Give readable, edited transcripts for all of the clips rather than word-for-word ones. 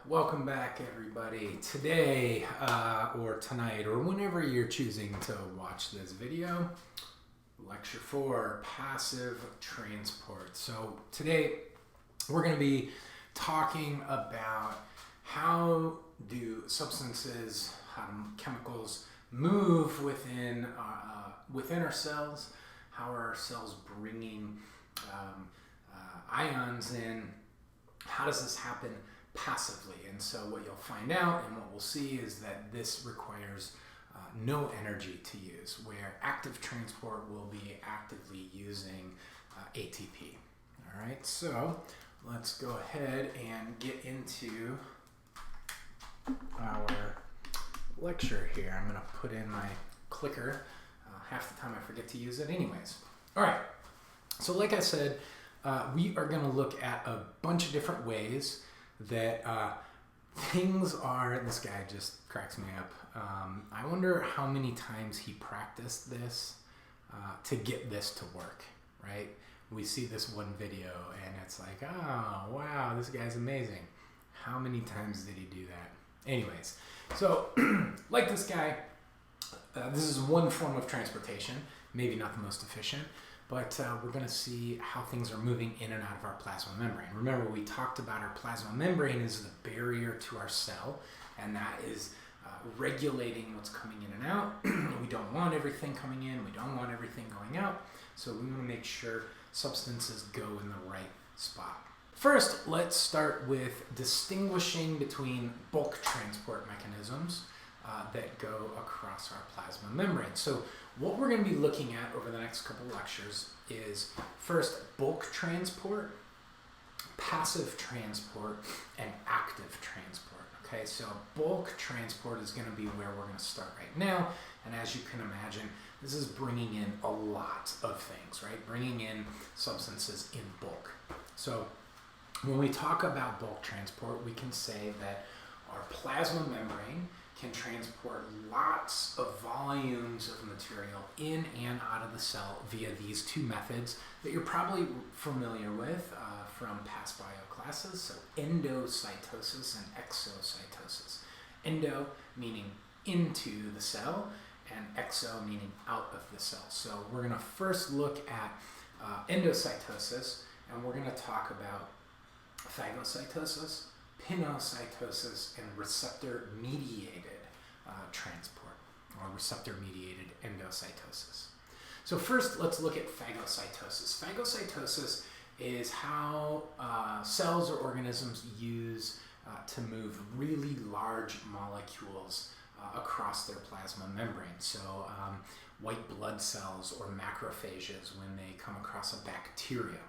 Welcome back, everybody. Today, or tonight, or whenever you're choosing to watch this video, Lecture 4, Passive Transport. So today, we're going to be talking about how do substances, how do chemicals move within our cells, how are our cells bringing ions in, how does this happen passively. And so what you'll find out and what we'll see is that this requires no energy to use, where active transport will be actively using ATP. All right, so let's go ahead and get into our lecture here. I'm going to put in my clicker. Half the time I forget to use it anyways. All right, so like I said, we are going to look at a bunch of different ways that things are. This guy just cracks me up. I wonder how many times he practiced this to get this to work, right? We see this one video and it's like, oh, wow, this guy's amazing. How many times did he do that? Anyways, so like this guy, this is one form of transportation, maybe not the most efficient, but we're going to see how things are moving in and out of our plasma membrane. Remember, we talked about our plasma membrane is the barrier to our cell, and that is regulating what's coming in and out. We don't want everything coming in, we don't want everything going out, so we want to make sure substances go in the right spot. First, let's start with distinguishing between bulk transport mechanisms that go across our plasma membrane. So what we're going to be looking at over the next couple lectures is first bulk transport, passive transport, and active transport. Okay, so bulk transport is going to be where we're going to start right now, and as you can imagine, this is bringing in a lot of things, right? Bringing in substances in bulk. So when we talk about bulk transport, we can say that our plasma membrane can transport lots of volumes of material in and out of the cell via these two methods that you're probably familiar with from past bio classes, so endocytosis and exocytosis. Endo meaning into the cell, and exo meaning out of the cell. So we're going to first look at endocytosis, and we're going to talk about phagocytosis, pinocytosis, and receptor-mediated transport, or receptor-mediated endocytosis. So first, let's look at phagocytosis. Phagocytosis is how cells or organisms use to move really large molecules across their plasma membrane. So white blood cells or macrophages, when they come across a bacteria,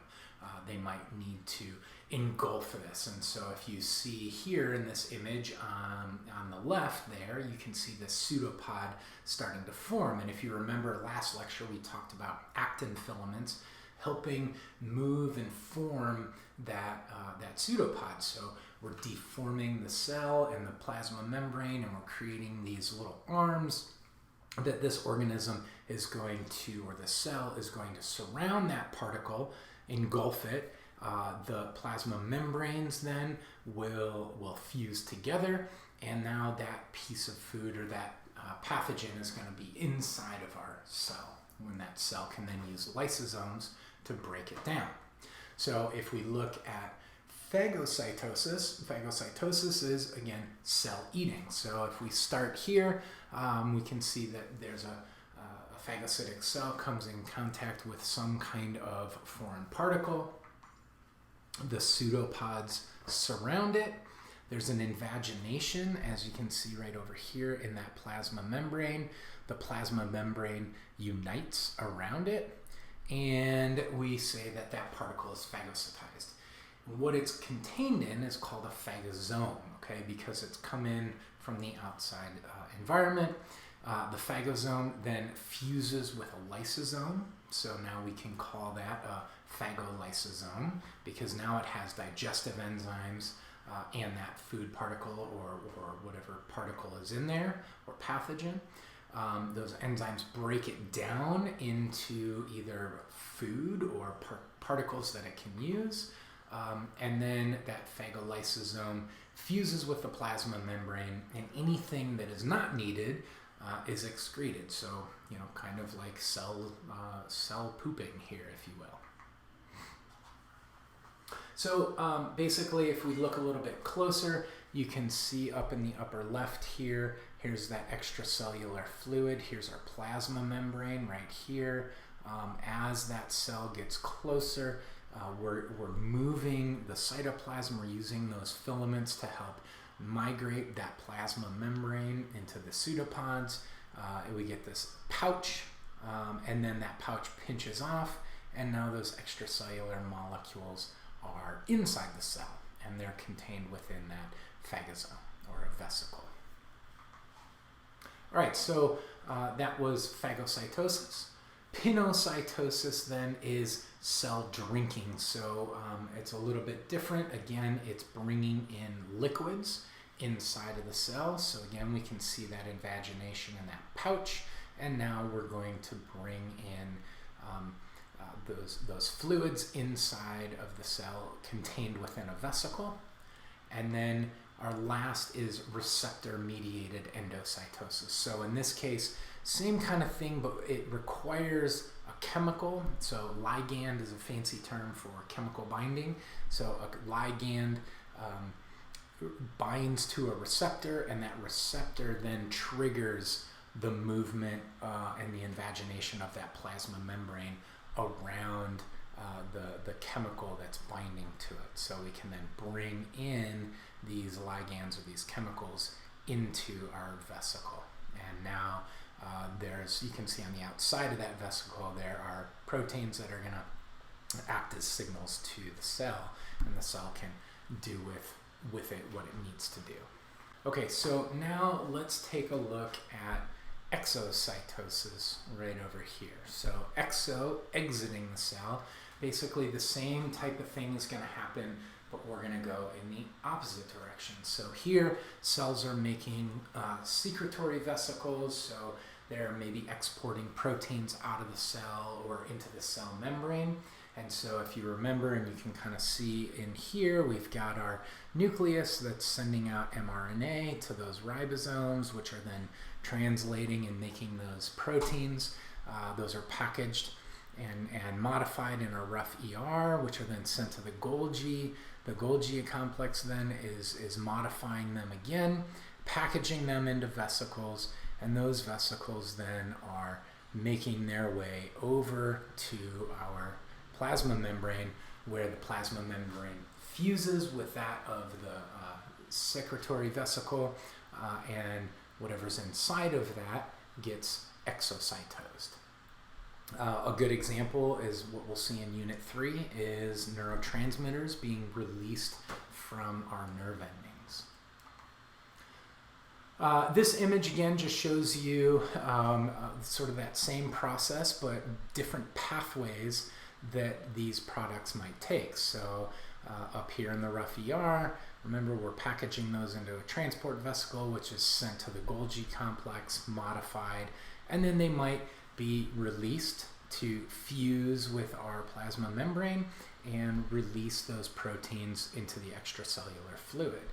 they might need to engulf this. And so if you see here in this image on the left there, you can see the pseudopod starting to form. And if you remember last lecture, we talked about actin filaments helping move and form that pseudopod. So we're deforming the cell and the plasma membrane, and we're creating these little arms that this organism is going to, or the cell is going to surround that particle, engulf it. The plasma membranes then will fuse together, and now that piece of food or that pathogen is going to be inside of our cell, when that cell can then use lysosomes to break it down. So if we look at phagocytosis, phagocytosis is, again, cell eating. So if we start here, we can see that there's a phagocytic cell comes in contact with some kind of foreign particle. The pseudopods surround it. There's an invagination, as you can see right over here in that plasma membrane. The plasma membrane unites around it, and we say that that particle is phagocytized. What it's contained in is called a phagosome, okay, because it's come in from the outside environment. The phagosome then fuses with a lysosome, so now we can call that a phagolysosome, because now it has digestive enzymes and that food particle or whatever particle is in there, or pathogen. Those enzymes break it down into either food or particles that it can use, and then that phagolysosome fuses with the plasma membrane, and anything that is not needed is excreted. So, kind of like cell pooping here, if you will. So basically, if we look a little bit closer, you can see up in the upper left here, here's that extracellular fluid. Here's our plasma membrane right here. As that cell gets closer, we're moving the cytoplasm. We're using those filaments to help migrate that plasma membrane into the pseudopods. And we get this pouch, and then that pouch pinches off, and now those extracellular molecules are inside the cell, and they're contained within that phagosome or a vesicle. All right, so that was phagocytosis. Pinocytosis then is cell drinking. So it's a little bit different. Again, it's bringing in liquids inside of the cell. So again, we can see that invagination in that pouch, and now we're going to bring in those fluids inside of the cell contained within a vesicle. And then our last is receptor-mediated endocytosis. So in this case, same kind of thing, but it requires a chemical. So ligand is a fancy term for chemical binding. So a ligand binds to a receptor, and that receptor then triggers the movement and the invagination of that plasma membrane around the chemical that's binding to it. So we can then bring in these ligands or these chemicals into our vesicle. And now you can see on the outside of that vesicle, there are proteins that are going to act as signals to the cell, and the cell can do with it what it needs to do. Okay, so now let's take a look at exocytosis right over here. So exiting the cell, basically the same type of thing is going to happen, but we're going to go in the opposite direction. So here, cells are making secretory vesicles, so they're maybe exporting proteins out of the cell or into the cell membrane. And so if you remember, and you can kind of see in here, we've got our nucleus that's sending out mRNA to those ribosomes, which are then translating and making those proteins. Those are packaged and modified in a rough ER, which are then sent to the Golgi. The Golgi complex then is modifying them again, packaging them into vesicles, and those vesicles then are making their way over to our plasma membrane, where the plasma membrane fuses with that of the secretory vesicle, and whatever's inside of that gets exocytosed. A good example is what we'll see in Unit 3 is neurotransmitters being released from our nerve endings. This image again just shows you sort of that same process, but different pathways that these products might take. So up here in the rough ER, remember we're packaging those into a transport vesicle, which is sent to the Golgi complex, modified, and then they might be released to fuse with our plasma membrane and release those proteins into the extracellular fluid.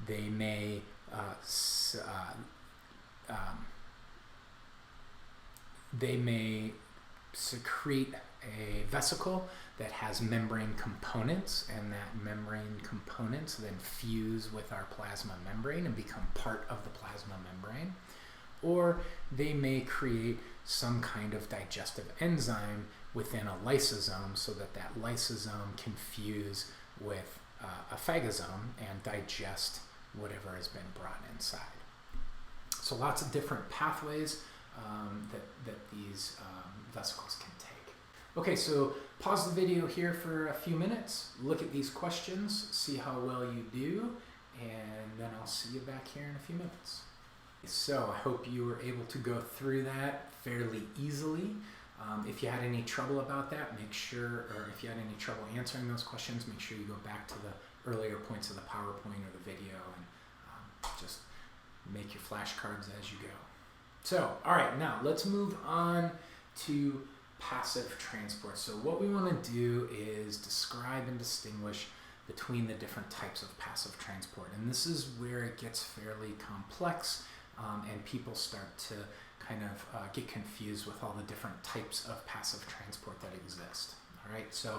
They may secrete a vesicle that has membrane components, and that membrane components then fuse with our plasma membrane and become part of the plasma membrane. Or they may create some kind of digestive enzyme within a lysosome so that that lysosome can fuse with a phagosome and digest whatever has been brought inside. So lots of different pathways that these vesicles can take. Okay, so pause the video here for a few minutes, look at these questions, see how well you do, and then I'll see you back here in a few minutes. So I hope you were able to go through that fairly easily. If you had any trouble about that, make sure, or if you had any trouble answering those questions, make sure you go back to the earlier points of the PowerPoint or the video and just make your flashcards as you go. So, all right, now let's move on to passive transport. So what we want to do is describe and distinguish between the different types of passive transport. And this is where it gets fairly complex, and people start to kind of get confused with all the different types of passive transport that exist. All right, so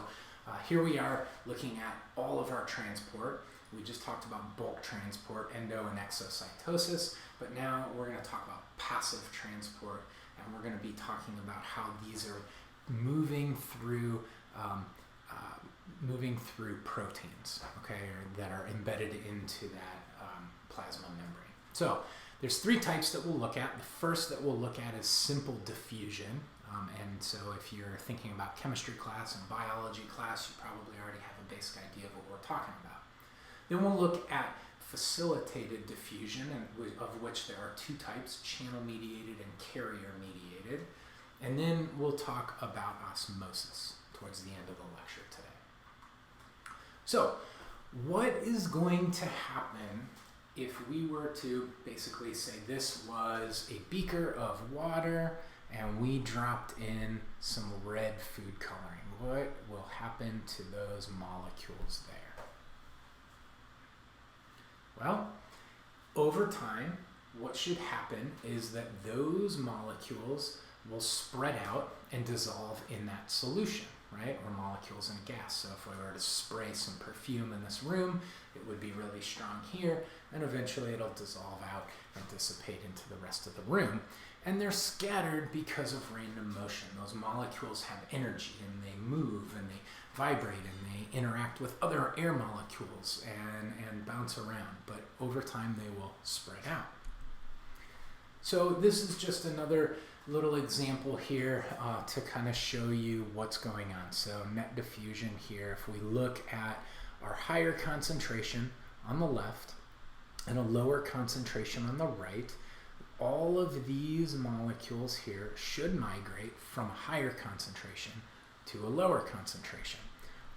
here we are looking at all of our transport. We just talked about bulk transport, endo and exocytosis, but now we're going to talk about passive transport, and we're going to be talking about how these are moving through proteins, okay, or that are embedded into that plasma membrane. So there's three types that we'll look at. The first that we'll look at is simple diffusion. And so if you're thinking about chemistry class and biology class, you probably already have a basic idea of what we're talking about. Then we'll look at facilitated diffusion, of which there are two types, channel-mediated and carrier-mediated. And then we'll talk about osmosis towards the end of the lecture today. So what is going to happen if we were to basically say this was a beaker of water and we dropped in some red food coloring? What will happen to those molecules there? Well, over time, what should happen is that those molecules will spread out and dissolve in that solution, right? Or molecules in a gas. So if we were to spray some perfume in this room, it would be really strong here, and eventually it'll dissolve out and dissipate into the rest of the room. And they're scattered because of random motion. Those molecules have energy, and they move, and they vibrate, and they interact with other air molecules and bounce around. But over time, they will spread out. So this is just another little example here to kind of show you what's going on. So net diffusion here, if we look at our higher concentration on the left and a lower concentration on the right, all of these molecules here should migrate from a higher concentration to a lower concentration.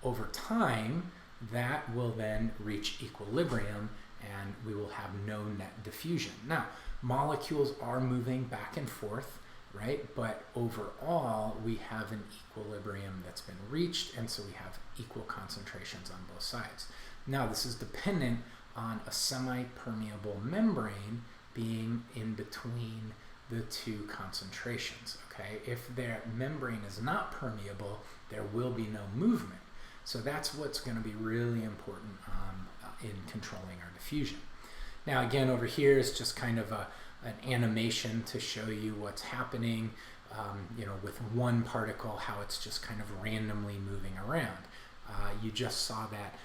Over time, that will then reach equilibrium and we will have no net diffusion. Now, molecules are moving back and forth, right? But overall, we have an equilibrium that's been reached, and so we have equal concentrations on both sides. Now, this is dependent on a semi-permeable membrane being in between the two concentrations, okay? If their membrane is not permeable, there will be no movement. So that's what's going to be really important in controlling our diffusion. Now, again, over here is just kind of an animation to show you what's happening, with one particle, how it's just kind of randomly moving around. You just saw that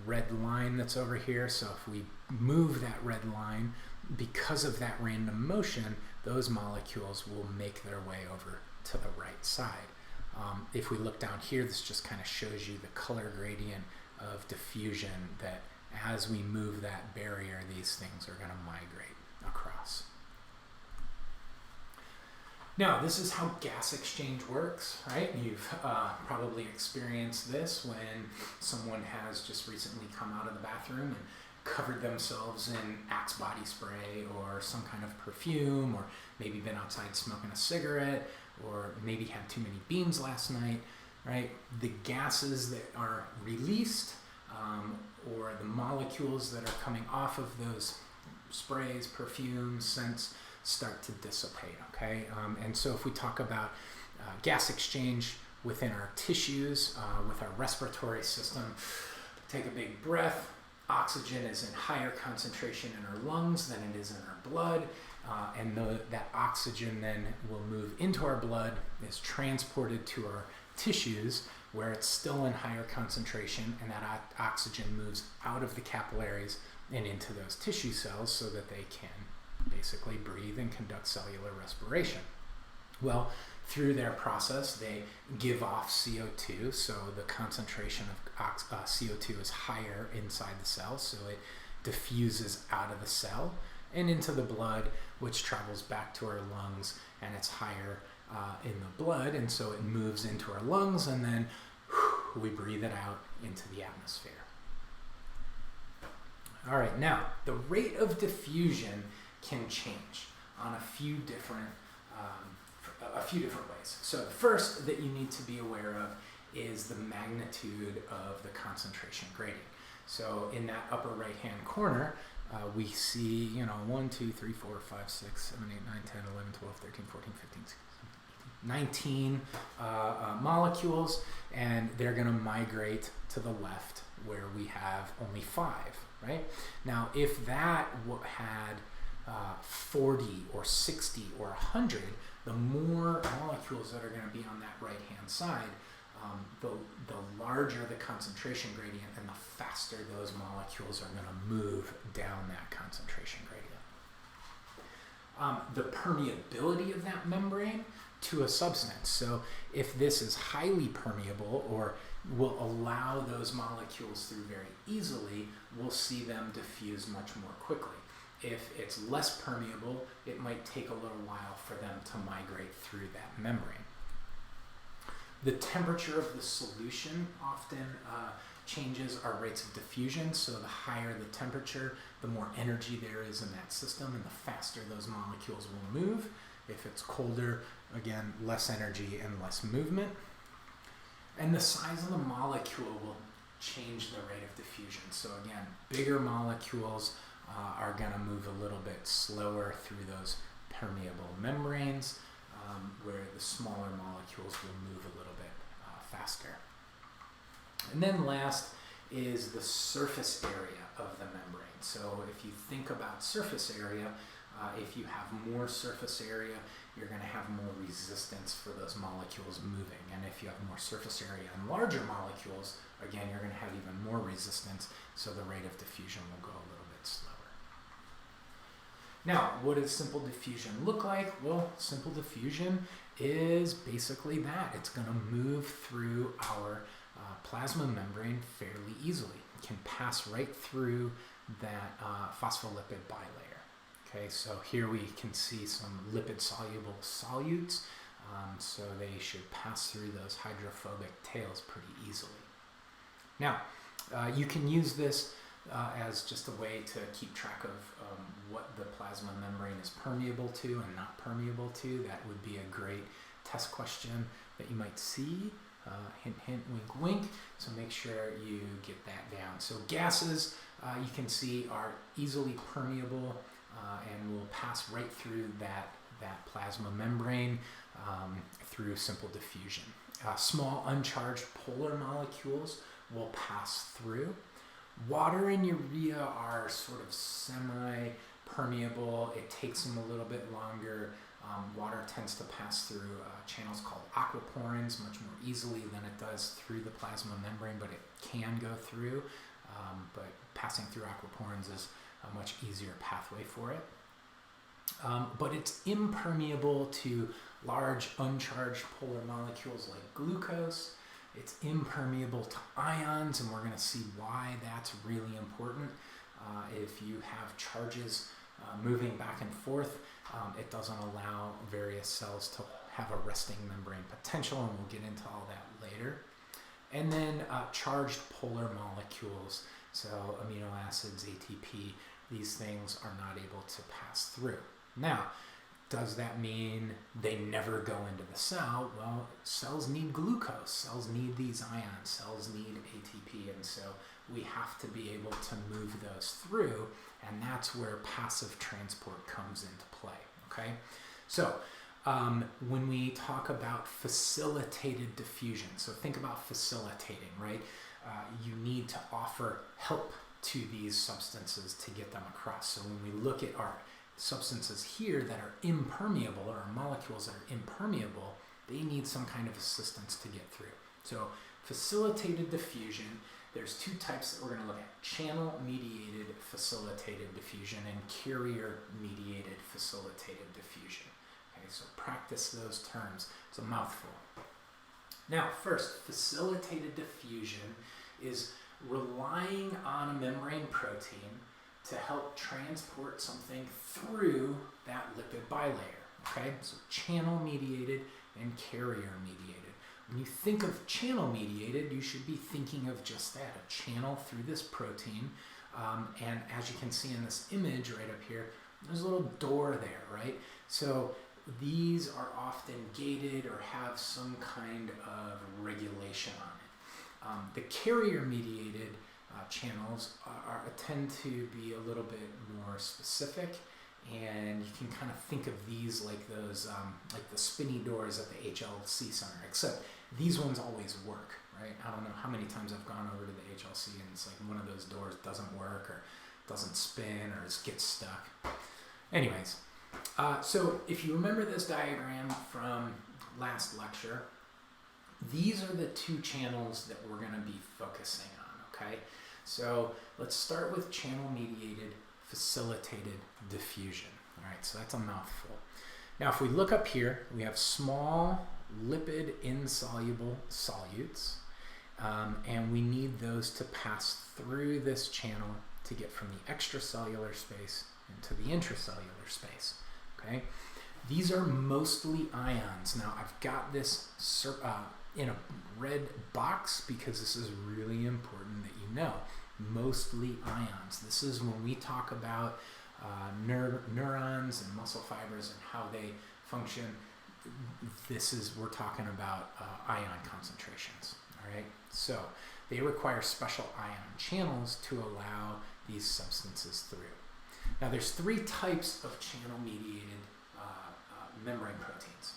red line that's over here. So if we move that red line, because of that random motion, those molecules will make their way over to the right side. If we look down here, this just kind of shows you the color gradient of diffusion, that as we move that barrier, these things are going to migrate across. Now, this is how gas exchange works, right? You've probably experienced this when someone has just recently come out of the bathroom and covered themselves in Axe body spray or some kind of perfume, or maybe been outside smoking a cigarette, or maybe had too many beans last night, right? The gases that are released or the molecules that are coming off of those sprays, perfumes, scents, start to dissipate, okay? And so if we talk about gas exchange within our tissues, with our respiratory system, take a big breath. Oxygen is in higher concentration in our lungs than it is in our blood, and that oxygen then will move into our blood, is transported to our tissues where it's still in higher concentration, and that oxygen moves out of the capillaries and into those tissue cells so that they can basically breathe and conduct cellular respiration. Well, through their process, they give off CO2, so the concentration of CO2 is higher inside the cell, so it diffuses out of the cell and into the blood, which travels back to our lungs, and it's higher in the blood, and so it moves into our lungs, and then we breathe it out into the atmosphere. All right, now the rate of diffusion can change on a few different ways. So the first that you need to be aware of is the magnitude of the concentration gradient. So in that upper right-hand corner, we see, 1, 2, 3, 4, 5, 6, 7, 8, 9, 10, 11, 12, 13, 14, 15, 16, 19 molecules, and they're going to migrate to the left where we have only 5, right? Now, if that had 40 or 60 or 100, the more molecules that are going to be on that right-hand side, the larger the concentration gradient and the faster those molecules are going to move down that concentration gradient. The permeability of that membrane to a substance. So if this is highly permeable or will allow those molecules through very easily, we'll see them diffuse much more quickly. If it's less permeable, it might take a little while for them to migrate through that membrane. The temperature of the solution often changes our rates of diffusion, so the higher the temperature, the more energy there is in that system and the faster those molecules will move. If it's colder, again, less energy and less movement. And the size of the molecule will change the rate of diffusion. So again, bigger molecules are going to move a little bit slower through those permeable membranes, where the smaller molecules will move a little bit faster. And then last is the surface area of the membrane. So if you think about surface area, if you have more surface area, you're going to have more resistance for those molecules moving. And if you have more surface area and larger molecules, again, you're going to have even more resistance, so the rate of diffusion will go a little bit slower. Now, what does simple diffusion look like? Well, simple diffusion is basically that. It's going to move through our plasma membrane fairly easily. It can pass right through that phospholipid bilayer. Okay, so here we can see some lipid-soluble solutes, so they should pass through those hydrophobic tails pretty easily. Now, you can use this as just a way to keep track of what the plasma membrane is permeable to and not permeable to. That would be a great test question that you might see. Hint, hint, wink, wink. So make sure you get that down. So gases, you can see, are easily permeable and will pass right through that plasma membrane through simple diffusion. Small uncharged polar molecules will pass through. Water and urea are sort of semi-permeable. It takes them a little bit longer. Water tends to pass through channels called aquaporins much more easily than it does through the plasma membrane, but it can go through. But passing through aquaporins is a much easier pathway for it. But it's impermeable to large uncharged polar molecules like glucose. It's impermeable to ions, and we're going to see why that's really important. If you have charges moving back and forth, it doesn't allow various cells to have a resting membrane potential, and we'll get into all that later. And then charged polar molecules, so amino acids, ATP, these things are not able to pass through. Now, does that mean they never go into the cell? Well, cells need glucose, cells need these ions, cells need ATP, and so we have to be able to move those through, and that's where passive transport comes into play, okay? So when we talk about facilitated diffusion, so think about facilitating, right? You need to offer help to these substances to get them across. So when we look at our substances here that are impermeable, or our molecules that are impermeable, they need some kind of assistance to get through. So facilitated diffusion, there's two types that we're going to look at: channel-mediated facilitated diffusion and carrier-mediated facilitated diffusion. Okay, so practice those terms. It's a mouthful. Now, first, facilitated diffusion is relying on a membrane protein to help transport something through that lipid bilayer. Okay, so channel-mediated and carrier-mediated. When you think of channel-mediated, you should be thinking of just that, a channel through this protein. And as you can see in this image right up here, there's a little door there, right? So these are often gated or have some kind of regulation on it. The carrier-mediated channels tend to be a little bit more specific, and you can kind of think of these like those like the spinny doors at the HLC center, except these ones always work, right? I don't know how many times I've gone over to the HLC and it's like one of those doors doesn't work or doesn't spin or it gets stuck. Anyways, so if you remember this diagram from last lecture, these are the two channels that we're going to be focusing on, okay? So let's start with channel-mediated facilitated diffusion. All right, so that's a mouthful. Now, if we look up here, we have small lipid insoluble solutes, and we need those to pass through this channel to get from the extracellular space into the intracellular space, okay? These are mostly ions. Now, I've got this in a red box because this is really important that you know. Mostly ions. This is when we talk about neurons and muscle fibers and how they function. We're talking about ion concentrations. All right, so they require special ion channels to allow these substances through. Now, there's three types of channel-mediated membrane proteins,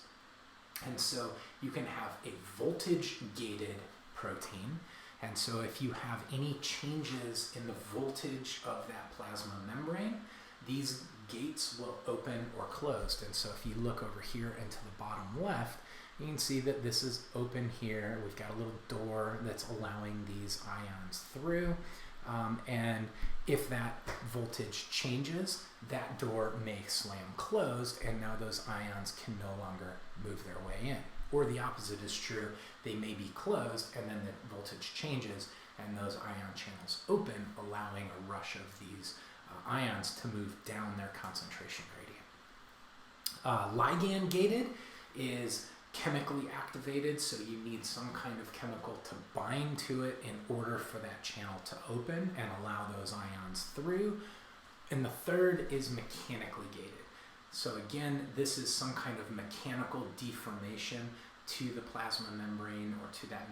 and so you can have a voltage-gated protein. And so if you have any changes in the voltage of that plasma membrane, these gates will open or close. And so if you look over here into the bottom left, you can see that this is open here. We've got a little door that's allowing these ions through. And if that voltage changes, that door may slam closed, and now those ions can no longer move their way in. Or the opposite is true. They may be closed, and then the voltage changes, and those ion channels open, allowing a rush of these ions to move down their concentration gradient. Ligand-gated is chemically activated, so you need some kind of chemical to bind to it in order for that channel to open and allow those ions through. And the third is mechanically gated. So again, this is some kind of mechanical deformation to the plasma membrane or to that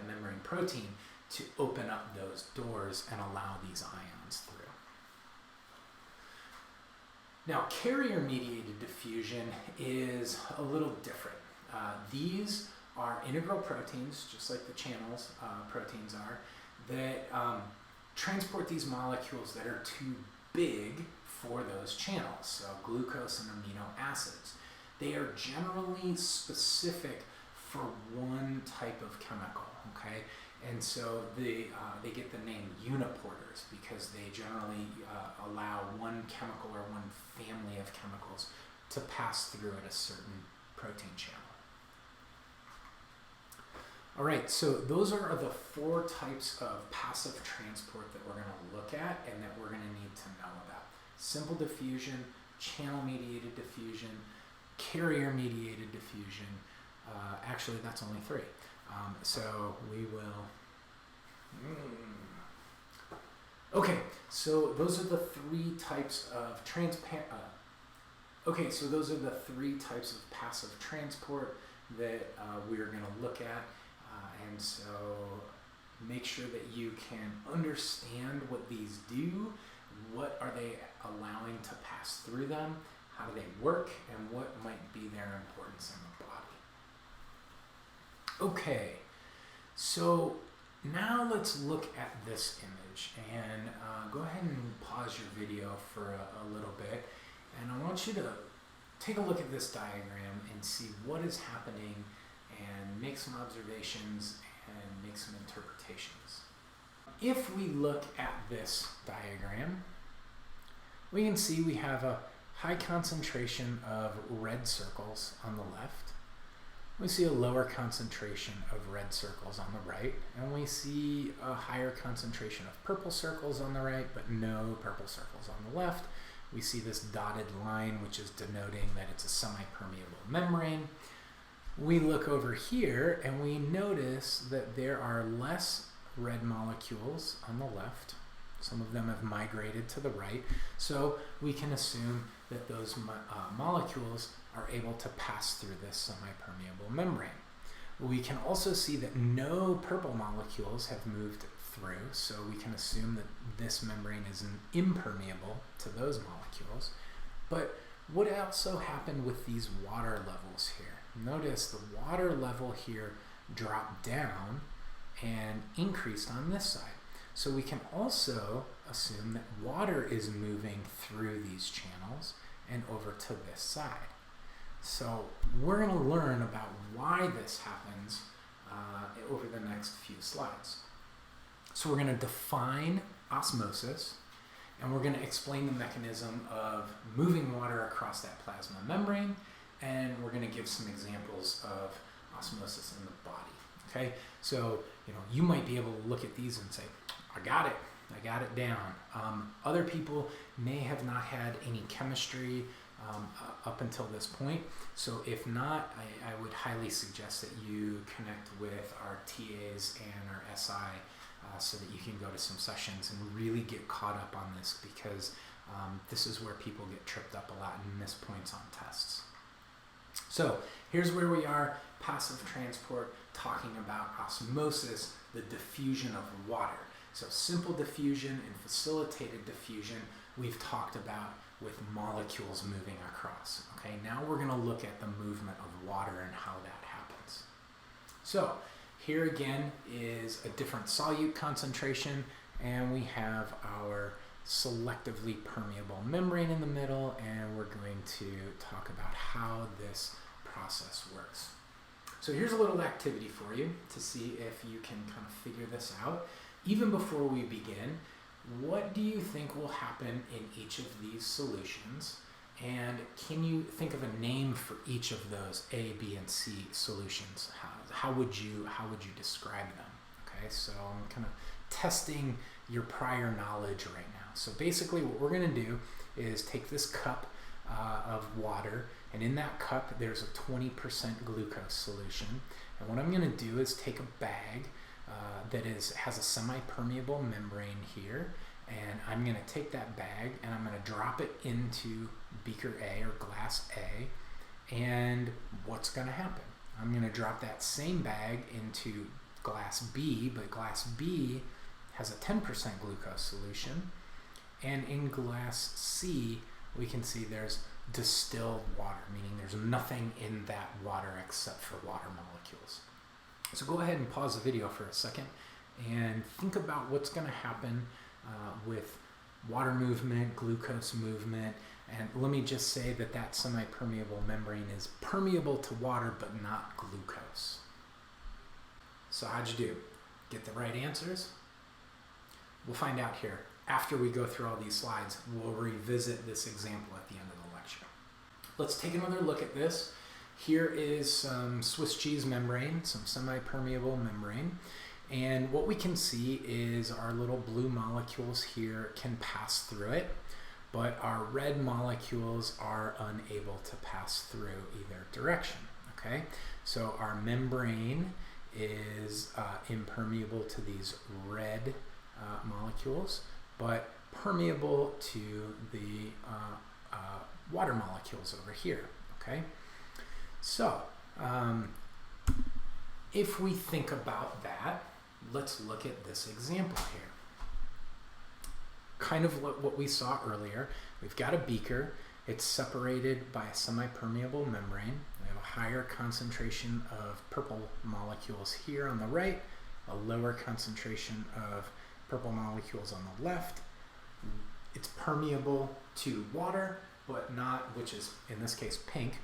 membrane protein to open up those doors and allow these ions through. Now, carrier-mediated diffusion is a little different. These are integral proteins, just like the channels proteins are, that transport these molecules that are too big for those channels, so glucose and amino acids. They are generally specific for one type of chemical, okay? And so they get the name uniporters because they generally allow one chemical or one family of chemicals to pass through at a certain protein channel. All right, so those are the four types of passive transport that we're going to look at and that we're going to need to know about. Simple diffusion, channel-mediated diffusion, carrier-mediated diffusion. Actually, that's only three. So we will... Okay, so those are the three types of passive transport that we're going to look at. And so make sure that you can understand what these do, what are they allowing to pass through them, how do they work, and what might be their importance in the body. Okay, so now let's look at this image, and go ahead and pause your video for a little bit, and I want you to take a look at this diagram and see what is happening and make some observations and make some interpretations. If we look at this diagram, we can see we have a high concentration of red circles on the left. We see a lower concentration of red circles on the right, and we see a higher concentration of purple circles on the right, but no purple circles on the left. We see this dotted line, which is denoting that it's a semi-permeable membrane. We look over here and we notice that there are less red molecules on the left. Some of them have migrated to the right, so we can assume that those molecules are able to pass through this semi-permeable membrane. We can also see that no purple molecules have moved through, so we can assume that this membrane is impermeable to those molecules. But what also happened with these water levels here? Notice the water level here dropped down and increased on this side. So we can also assume that water is moving through these channels and over to this side. So we're going to learn about why this happens over the next few slides. So we're going to define osmosis, and we're going to explain the mechanism of moving water across that plasma membrane, and we're going to give some examples of osmosis in the body. Okay, so you might be able to look at these and say, I got it down. Other people may have not had any chemistry up until this point, so if not, I would highly suggest that you connect with our TAs and our SI so that you can go to some sessions and really get caught up on this, because this is where people get tripped up a lot and miss points on tests. So here's where we are, passive transport, talking about osmosis, the diffusion of water. So simple diffusion and facilitated diffusion we've talked about with molecules moving across. Okay, now we're going to look at the movement of water and how that happens. So here again is a different solute concentration, and we have our selectively permeable membrane in the middle, and we're going to talk about how this process works. So here's a little activity for you to see if you can kind of figure this out. Even before we begin, what do you think will happen in each of these solutions? And can you think of a name for each of those A, B, and C solutions? How would you describe them? Okay, so I'm kind of testing your prior knowledge right now. So basically what we're going to do is take this cup of water, and in that cup there's a 20% glucose solution. And what I'm going to do is take a bag that has a semi-permeable membrane here, and I'm going to take that bag and I'm going to drop it into beaker A or glass A, and what's going to happen? I'm going to drop that same bag into glass B, but glass B has a 10% glucose solution, and in glass C we can see there's distilled water, meaning there's nothing in that water except for water molecules. So go ahead and pause the video for a second and think about what's going to happen with water movement, glucose movement, and let me just say that that semi-permeable membrane is permeable to water but not glucose. So how'd you do? Get the right answers? We'll find out here. After we go through all these slides, we'll revisit this example at the end of the lecture. Let's take another look at this. Here is some Swiss cheese membrane, some semi-permeable membrane. And what we can see is our little blue molecules here can pass through it, but our red molecules are unable to pass through either direction. Okay, so our membrane is impermeable to these red molecules, but permeable to the water molecules over here. Okay, so if we think about that, let's look at this example here. Kind of what we saw earlier. We've got a beaker. It's separated by a semi-permeable membrane. We have a higher concentration of purple molecules here on the right, a lower concentration of purple molecules on the left. It's permeable to water, but not, which is in this case pink,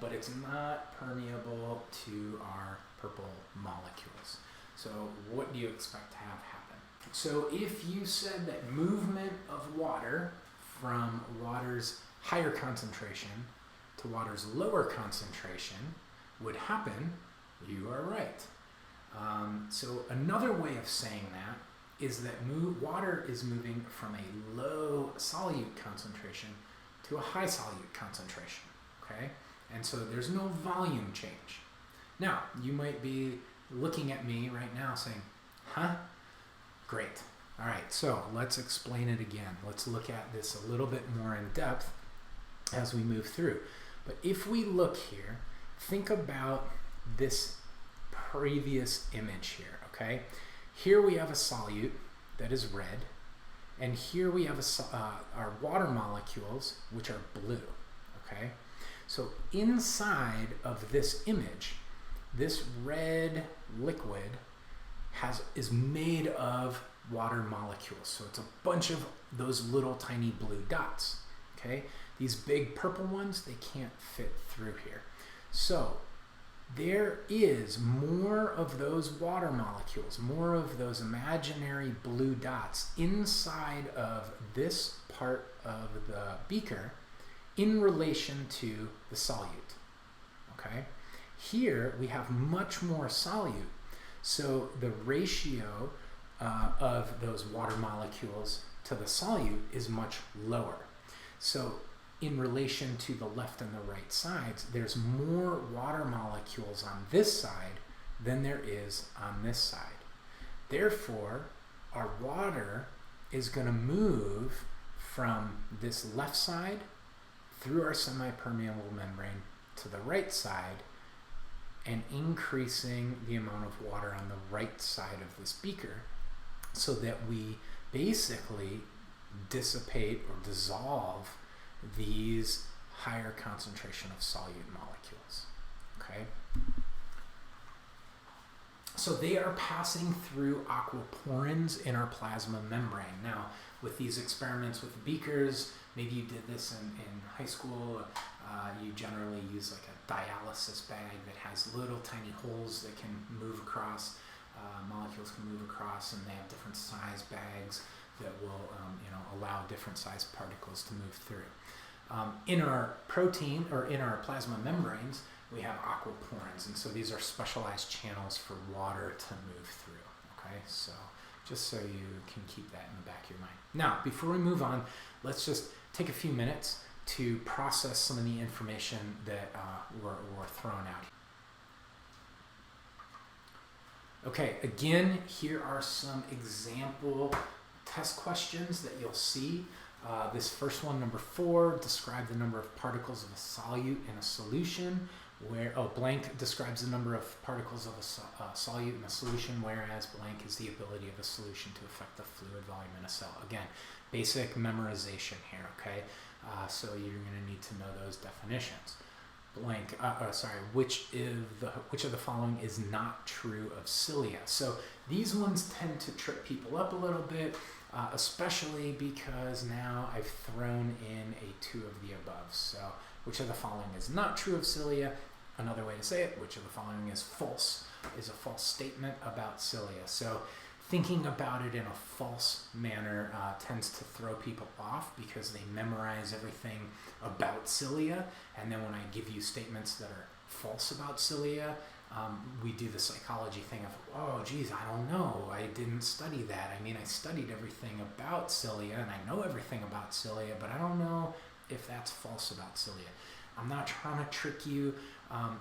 but it's not permeable to our purple molecules. So what do you expect to have happen? So if you said that movement of water from water's higher concentration to water's lower concentration would happen, you are right. So another way of saying that is that water is moving from a low solute concentration to a high solute concentration, okay? And so there's no volume change. Now, you might be looking at me right now saying, huh? Great. All right, so let's explain it again. Let's look at this a little bit more in depth as we move through. But if we look here, think about this previous image here, okay? Here we have a solute that is red, and here we have our water molecules, which are blue, okay? So inside of this image, this red liquid is made of water molecules. So it's a bunch of those little tiny blue dots, okay? These big purple ones, they can't fit through here. So there is more of those water molecules, more of those imaginary blue dots inside of this part of the beaker in relation to the solute, okay? Here we have much more solute, so the ratio of those water molecules to the solute is much lower. So in relation to the left and the right sides, there's more water molecules on this side than there is on this side. Therefore, our water is going to move from this left side through our semi-permeable membrane to the right side and increasing the amount of water on the right side of this beaker so that we basically dissipate or dissolve these higher concentration of solute molecules, okay? So they are passing through aquaporins in our plasma membrane. Now, with these experiments with beakers, maybe you did this in high school, you generally use like a dialysis bag that has little tiny holes that can move across, molecules can move across, and they have different size bags that will allow different size particles to move through. In our protein, or in our plasma membranes, we have aquaporins, and so these are specialized channels for water to move through, okay? So just so you can keep that in the back of your mind. Now, before we move on, let's just take a few minutes to process some of the information that were thrown out. Okay, again, here are some example test questions that you'll see. This first one, number 4, describe the number of particles of a solute in a solution, where, blank describes the number of particles of a solute in a solution, whereas blank is the ability of a solution to affect the fluid volume in a cell. Again, basic memorization here, okay? So you're going to need to know those definitions. Blank, which of the following is not true of cilia? So these ones tend to trip people up a little bit, especially because now I've thrown in a 2 of the above. So which of the following is not true of cilia? Another way to say it, which of the following is false, is a false statement about cilia. So thinking about it in a false manner tends to throw people off because they memorize everything about cilia, and then when I give you statements that are false about cilia, we do the psychology thing of, oh geez, I don't know, I didn't study that. I mean, I studied everything about cilia and I know everything about cilia, but I don't know if that's false about cilia. I'm not trying to trick you.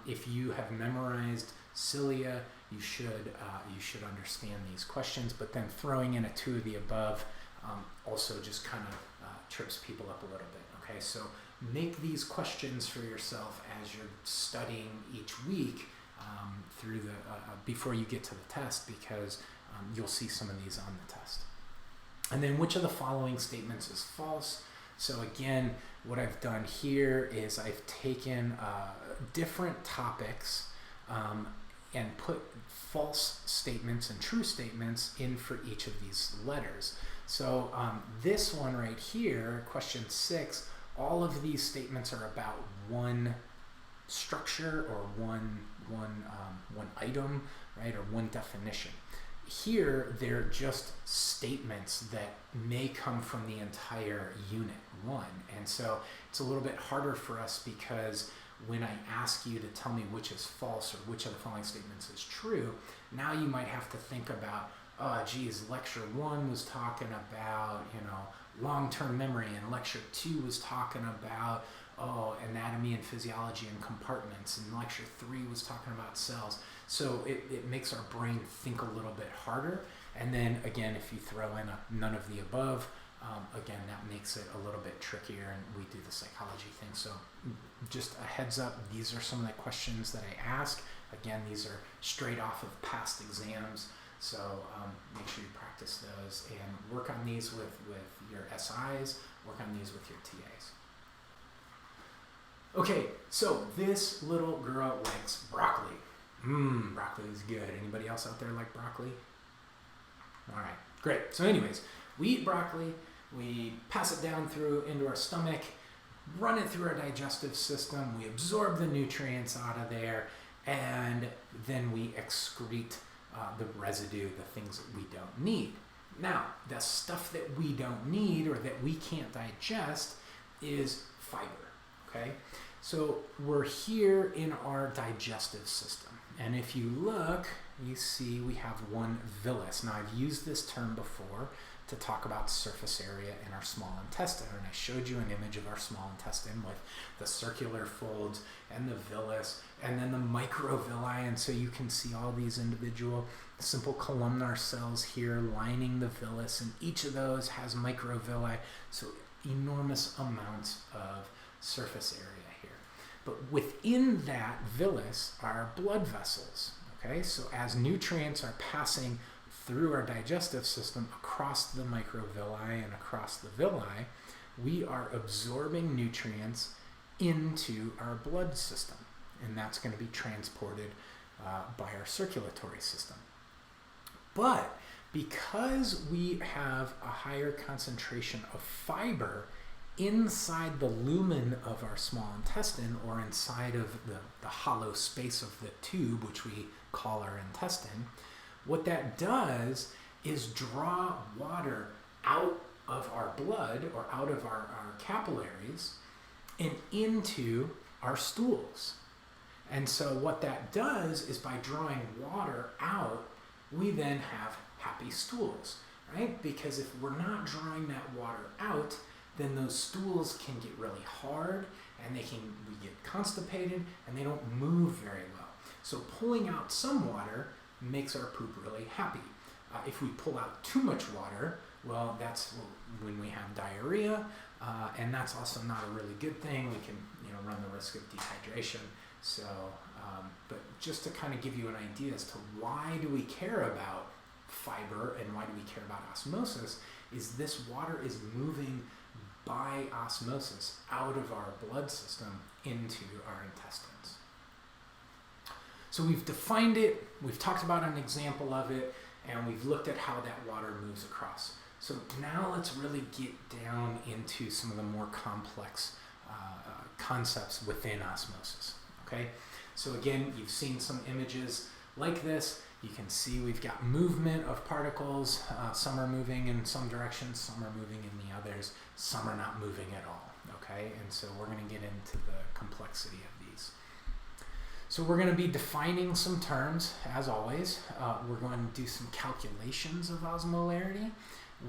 If you have memorized cilia, you should understand these questions, but then throwing in a 2 of the above also just kind of trips people up a little bit, okay? So make these questions for yourself as you're studying each week through the before you get to the test, because you'll see some of these on the test. And then which of the following statements is false? So again, what I've done here is I've taken different topics and put false statements and true statements in for each of these letters. So this one right here, question 6, all of these statements are about one structure or one item, right, or one definition. Here, they're just statements that may come from the entire unit 1, and so it's a little bit harder for us because when I ask you to tell me which is false or which of the following statements is true, now you might have to think about, oh geez, lecture 1 was talking about, long-term memory, and lecture 2 was talking about, anatomy and physiology and compartments, and lecture 3 was talking about cells. So it makes our brain think a little bit harder. And then again, if you throw in a none of the above, again, that makes it a little bit trickier, and we do the psychology thing. So just a heads up, these are some of the questions that I ask. Again, these are straight off of past exams. So make sure you practice those and work on these with your SIs, work on these with your TAs. Okay, so this little girl likes broccoli. Broccoli is good. Anybody else out there like broccoli? All right, great. So anyways, we eat broccoli, we pass it down into our stomach, run it through our digestive system, we absorb the nutrients out of there, and then we excrete the residue, the things that we don't need. Now, the stuff that we don't need or that we can't digest is fiber, okay? So we're here in our digestive system. And if you look, you see we have one villus. Now, I've used this term before to talk about surface area in our small intestine. And I showed you an image of our small intestine with the circular folds and the villus and then the microvilli. And so you can see all these individual simple columnar cells here lining the villus. And each of those has microvilli. So enormous amounts of surface area here. But within that villus are blood vessels. Okay, so as nutrients are passing through our digestive system across the microvilli and across the villi, we are absorbing nutrients into our blood system, and that's going to be transported by our circulatory system. But because we have a higher concentration of fiber inside the lumen of our small intestine, or inside of the hollow space of the tube, which we call our intestine, what that does is draw water out of our blood or out of our capillaries and into our stools. And so what that does is by drawing water out, we then have happy stools, right? Because if we're not drawing that water out, then those stools can get really hard and we get constipated and they don't move very well. So pulling out some water makes our poop really happy. If we pull out too much water, well, that's when we have diarrhea, and that's also not a really good thing. We can, run the risk of dehydration. So, but just to kind of give you an idea as to why do we care about fiber and why do we care about osmosis, is this water is moving by osmosis out of our blood system into our intestines. So we've defined it, we've talked about an example of it, and we've looked at how that water moves across. So now let's really get down into some of the more complex concepts within osmosis, okay? So again, you've seen some images like this. You can see we've got movement of particles. Some are moving in some directions, some are moving in the others, some are not moving at all, okay? And so we're going to get into the complexity of these. So we're going to be defining some terms, as always. We're going to do some calculations of osmolarity.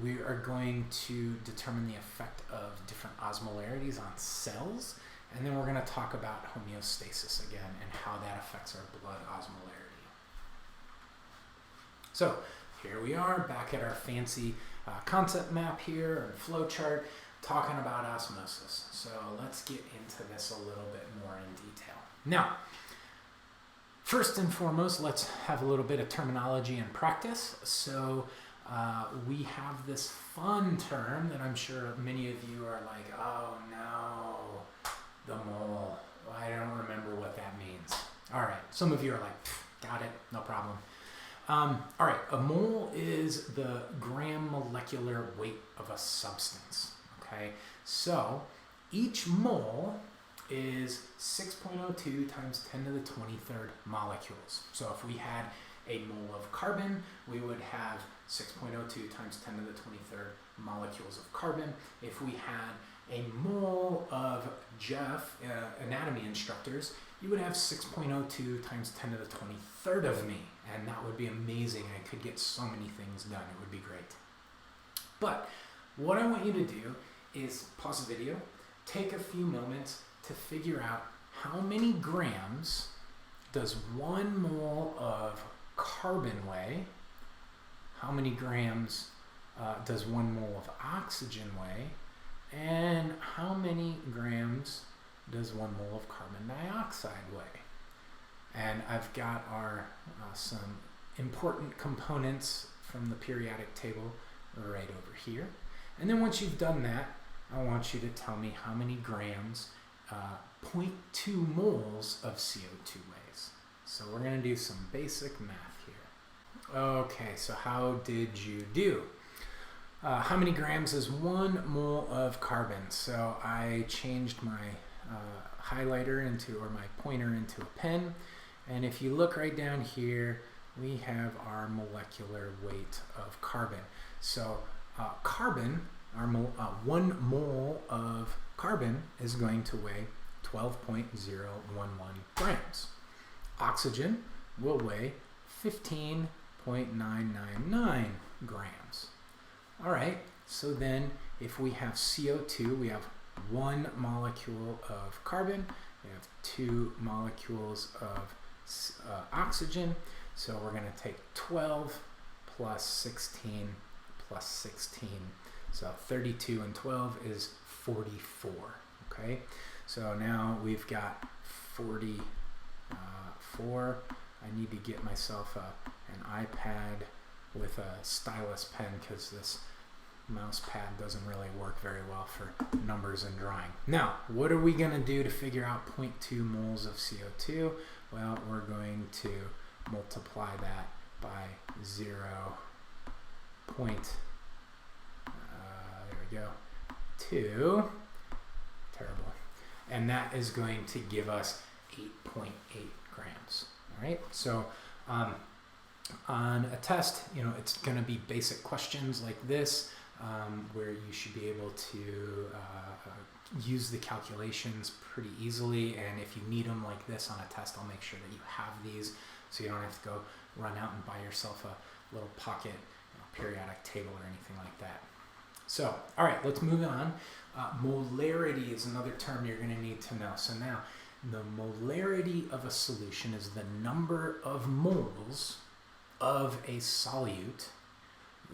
We are going to determine the effect of different osmolarities on cells. And then we're going to talk about homeostasis again and how that affects our blood osmolarity. So here we are back at our fancy concept map here and flow chart talking about osmosis. So let's get into this a little bit more in detail. Now, first and foremost, let's have a little bit of terminology and practice. So we have this fun term that I'm sure many of you are like, oh no, the mole. I don't remember what that means. All right, some of you are like, got it, no problem. All right, a mole is the gram molecular weight of a substance, okay? So each mole is 6.02 times 10 to the 23rd molecules. So if we had a mole of carbon, we would have 6.02 times 10 to the 23rd molecules of carbon. If we had a mole of Jeff, anatomy instructors, you would have 6.02 times 10 to the 23rd of me. And that would be amazing. I could get so many things done. It would be great. But what I want you to do is pause the video, take a few moments to figure out how many grams does 1 mole of carbon weigh, how many grams does 1 mole of oxygen weigh, and how many grams does 1 mole of carbon dioxide weigh. And I've got our some important components from the periodic table right over here. And then once you've done that, I want you to tell me how many grams 0.2 moles of CO2 weighs. So we're going to do some basic math here. Okay, so how did you do? How many grams is 1 mole of carbon? So I changed my highlighter or my pointer into a pen. And if you look right down here, we have our molecular weight of carbon. So carbon, 1 mole of carbon is going to weigh 12.011 grams. Oxygen will weigh 15.999 grams. All right, so then if we have CO2, we have 1 molecule of carbon, we have 2 molecules of oxygen, so we're going to take 12 plus 16 plus 16, so 32 and 12 is 44, okay? So now we've got 44. I need to get myself an iPad with a stylus pen because this mouse pad doesn't really work very well for numbers and drawing. Now, what are we going to do to figure out 0.2 moles of CO2? Well, we're going to multiply that by 0. There we go. 2. Terrible. And that is going to give us 8.8 grams. All right. So on a test, it's going to be basic questions like this, where you should be able to use the calculations pretty easily. And if you need them like this on a test, I'll make sure that you have these so you don't have to go run out and buy yourself a little pocket periodic table or anything like that. So, all right, let's move on. Molarity is another term you're going to need to know. So now, the molarity of a solution is the number of moles of a solute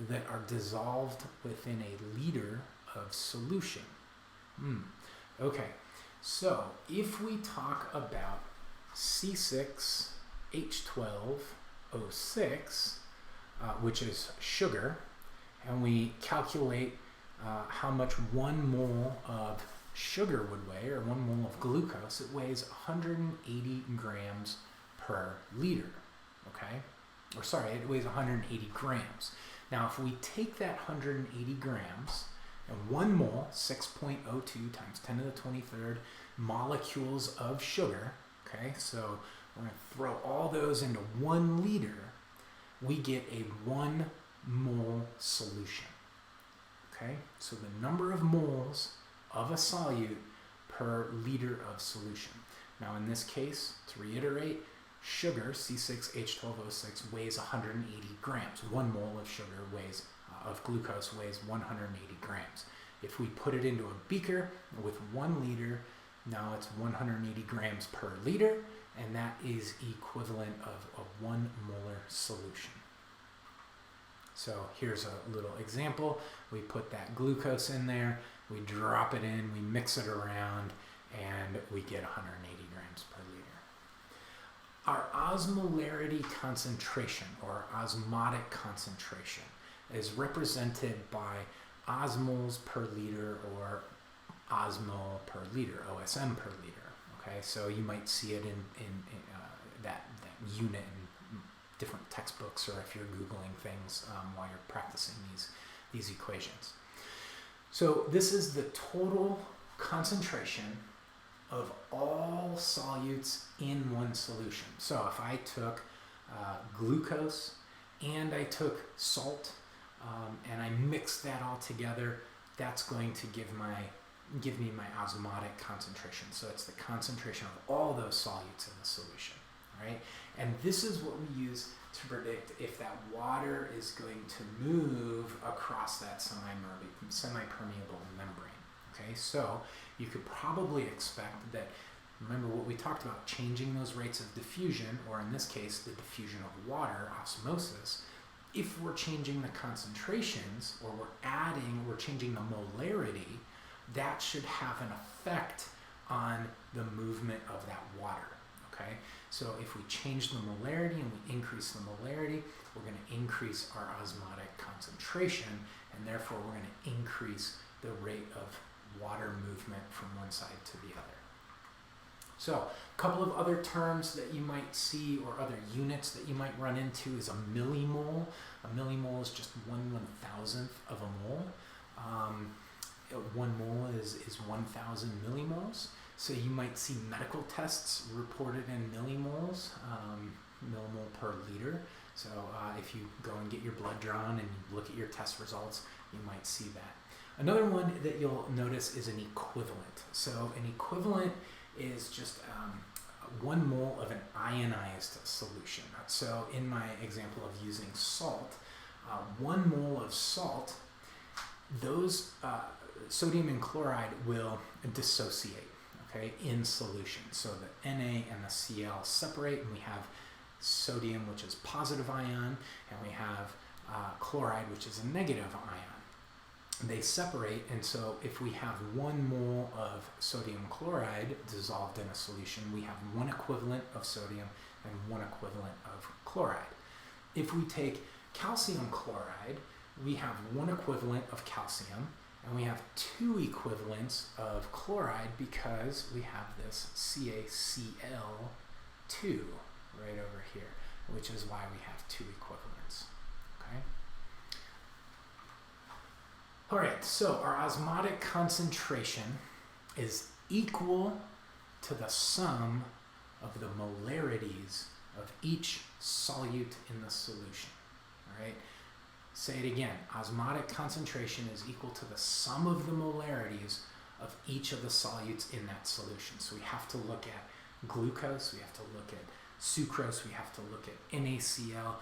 that are dissolved within a liter of solution. Okay, so if we talk about C6H12O6, which is sugar, and we calculate how much 1 mole of sugar would weigh, or 1 mole of glucose, it weighs 180 grams per liter, okay? Or sorry, it weighs 180 grams. Now, if we take that 180 grams, and 1 mole, 6.02 times 10 to the 23rd molecules of sugar, okay? So we're going to throw all those into 1 liter, we get a 1 mole solution, okay? So the number of moles of a solute per liter of solution. Now in this case, to reiterate, sugar, C6H12O6, weighs 180 grams. 1 mole of sugar of glucose weighs 180 grams. If we put it into a beaker with 1 liter, now it's 180 grams per liter, and that is equivalent of a 1 molar solution. So here's a little example. We put that glucose in there, we drop it in, we mix it around, and we get 180 grams per liter. Our osmolarity concentration, or osmotic concentration, is represented by osmoles per liter, or osmol per liter, OSM per liter. Okay, so you might see it in that unit in different textbooks, or if you're Googling things while you're practicing these equations. So this is the total concentration of all solutes in one solution. So if I took glucose and I took salt and I mix that all together, that's going to give me my osmotic concentration. So it's the concentration of all those solutes in the solution, right? And this is what we use to predict if that water is going to move across that semi-permeable membrane. Okay, so you could probably expect that, remember what we talked about, changing those rates of diffusion, or in this case, the diffusion of water, osmosis. If we're changing the concentrations, or we're changing the molarity, that should have an effect on the movement of that water. okay? So if we change the molarity and we increase the molarity, we're going to increase our osmotic concentration, and therefore we're going to increase the rate of water movement from one side to the other. So a couple of other terms that you might see, or other units that you might run into, is a millimole. A millimole is just 1/1000th of a mole. 1 mole is 1,000 millimoles. So you might see medical tests reported in millimoles, millimole per liter. So if you go and get your blood drawn and you look at your test results, you might see that. Another one that you'll notice is an equivalent. So an equivalent is just 1 mole of an ionized solution. So in my example of using salt, 1 mole of salt, those sodium and chloride will dissociate, okay, in solution. So the Na and the Cl separate, and we have sodium, which is positive ion, and we have chloride, which is a negative ion. They separate, and so if we have 1 mole of sodium chloride dissolved in a solution, we have 1 equivalent of sodium and 1 equivalent of chloride. If we take calcium chloride, we have 1 equivalent of calcium, and we have 2 equivalents of chloride because we have this CaCl2 right over here, which is why we have 2 equivalents, okay? All right, so our osmotic concentration is equal to the sum of the molarities of each solute in the solution, all right? Say it again, osmotic concentration is equal to the sum of the molarities of each of the solutes in that solution. So we have to look at glucose, we have to look at sucrose, we have to look at NaCl,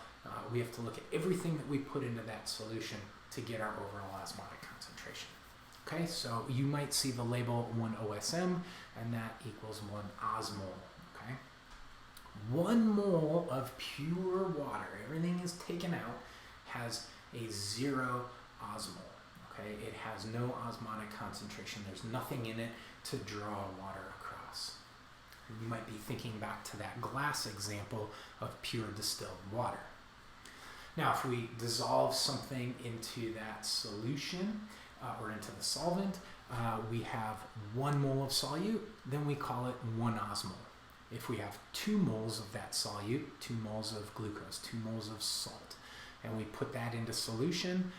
we have to look at everything that we put into that solution to get our overall osmotic concentration. Okay, so you might see the label 1 OSM, and that equals 1 osmole, okay? 1 mole of pure water, everything is taken out, has a 0 osmole, okay? It has no osmotic concentration. There's nothing in it to draw water across. You might be thinking back to that glass example of pure distilled water. Now, if we dissolve something into that solution or into the solvent, we have 1 mole of solute, then we call it 1 osmole. If we have 2 moles of that solute, 2 moles of glucose, 2 moles of salt, and we put that into solution,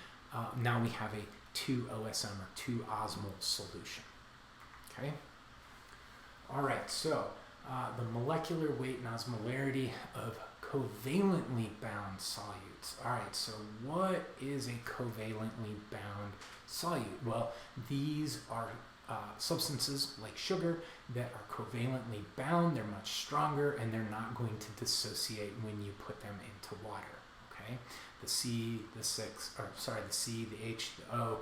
now we have a 2 OSM or 2 osmole solution. Okay? All right, so the molecular weight and osmolarity of covalently bound solutes. All right, so what is a covalently bound solute? Well, these are substances like sugar that are covalently bound. They're much stronger, and they're not going to dissociate when you put them into water. Okay, the C, the C, the H, the O,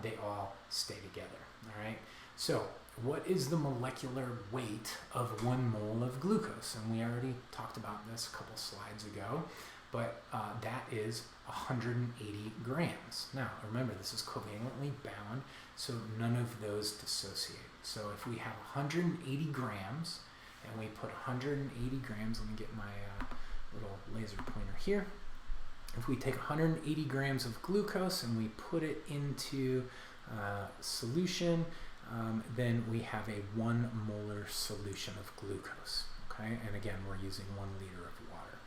they all stay together. All right, so what is the molecular weight of 1 mole of glucose? And we already talked about this a couple slides ago, but that is 180 grams. Now, remember, this is covalently bound, so none of those dissociate. So if we have 180 grams, and we put 180 grams, let me get my little laser pointer here. If we take 180 grams of glucose and we put it into solution, then we have a 1 molar solution of glucose, okay? And again, we're using 1 liter of water.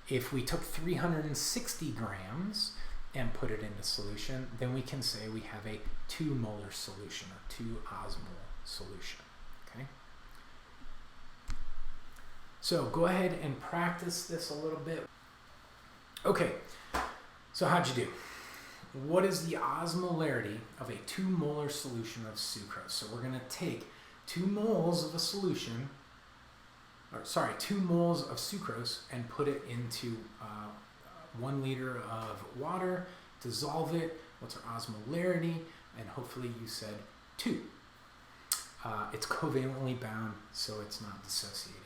If we took 360 grams and put it into solution, then we can say we have a 2 molar solution, or 2 osmole solution, okay? So go ahead and practice this a little bit. Okay, so how'd you do? What is the osmolarity of a 2 molar solution of sucrose? So we're going to take 2 moles of a solution, 2 moles of sucrose, and put it into 1 liter of water, dissolve it. What's our osmolarity? And hopefully you said 2. It's covalently bound, so it's not dissociating.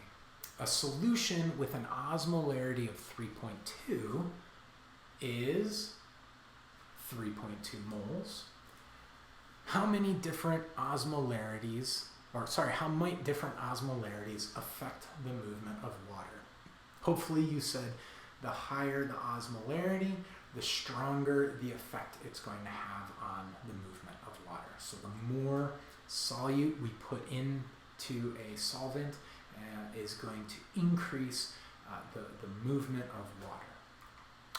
A solution with an osmolarity of 3.2 is 3.2 moles. How many different osmolarities how might different osmolarities affect the movement of water? Hopefully you said the higher the osmolarity, the stronger the effect it's going to have on the movement of water. So the more solute we put into a solvent is going to increase the movement of water.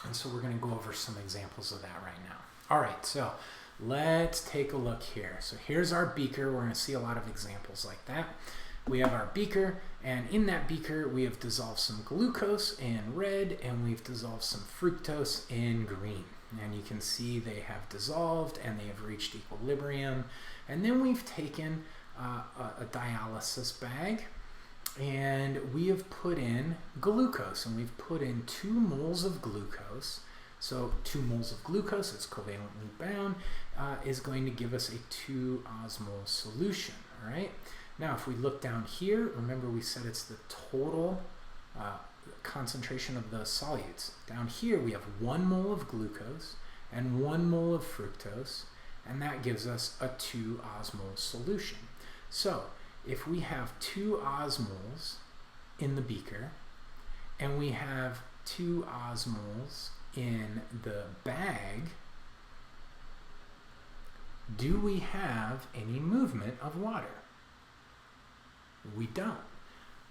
And so we're going to go over some examples of that right now. All right, so let's take a look here. So here's our beaker. We're going to see a lot of examples like that. We have our beaker, and in that beaker we have dissolved some glucose in red, and we've dissolved some fructose in green. And you can see they have dissolved and they have reached equilibrium. And then we've taken a dialysis bag, and we have put in glucose, and we've put in 2 moles of glucose. So 2 moles of glucose, it's covalently bound, is going to give us a 2-osmol solution, all right? Now, if we look down here, remember we said it's the total concentration of the solutes. Down here, we have 1 mole of glucose and 1 mole of fructose, and that gives us a 2-osmol solution. So, if we have 2 osmoles in the beaker, and we have 2 osmoles in the bag, do we have any movement of water? We don't,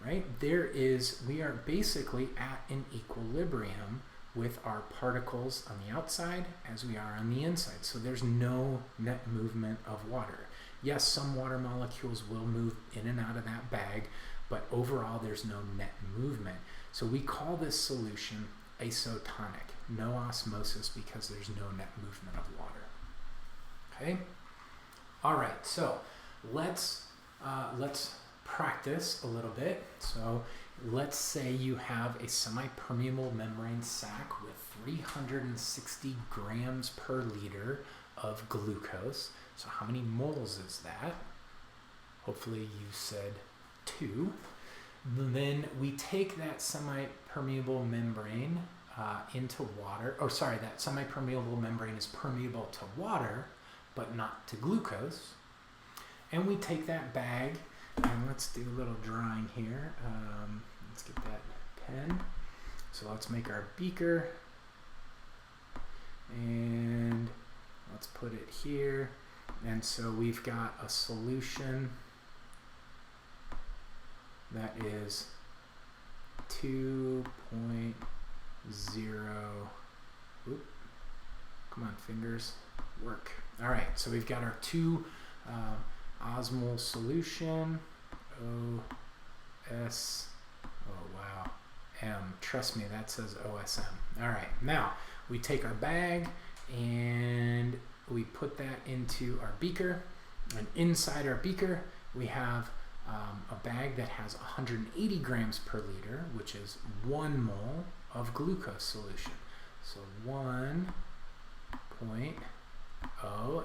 right? We are basically at an equilibrium with our particles on the outside as we are on the inside. So there's no net movement of water. Yes, some water molecules will move in and out of that bag, but overall there's no net movement. So we call this solution isotonic, no osmosis, because there's no net movement of water. Okay? All right, so let's practice a little bit. So let's say you have a semi-permeable membrane sac with 360 grams per liter of glucose. So how many moles is that? Hopefully you said 2. Then we take that semi-permeable membrane into water. Oh, sorry, that semi-permeable membrane is permeable to water, but not to glucose. And we take that bag, and let's do a little drawing here. Let's get that pen. So let's make our beaker, and let's put it here. And so we've got a solution that is 2.0. Come on, fingers, work. All right, so we've got our 2 osmol solution, OS, oh wow, M. Trust me, that says OSM. All right, now we take our bag and we put that into our beaker, and inside our beaker we have a bag that has 180 grams per liter, which is 1 mole of glucose solution. So 1.0,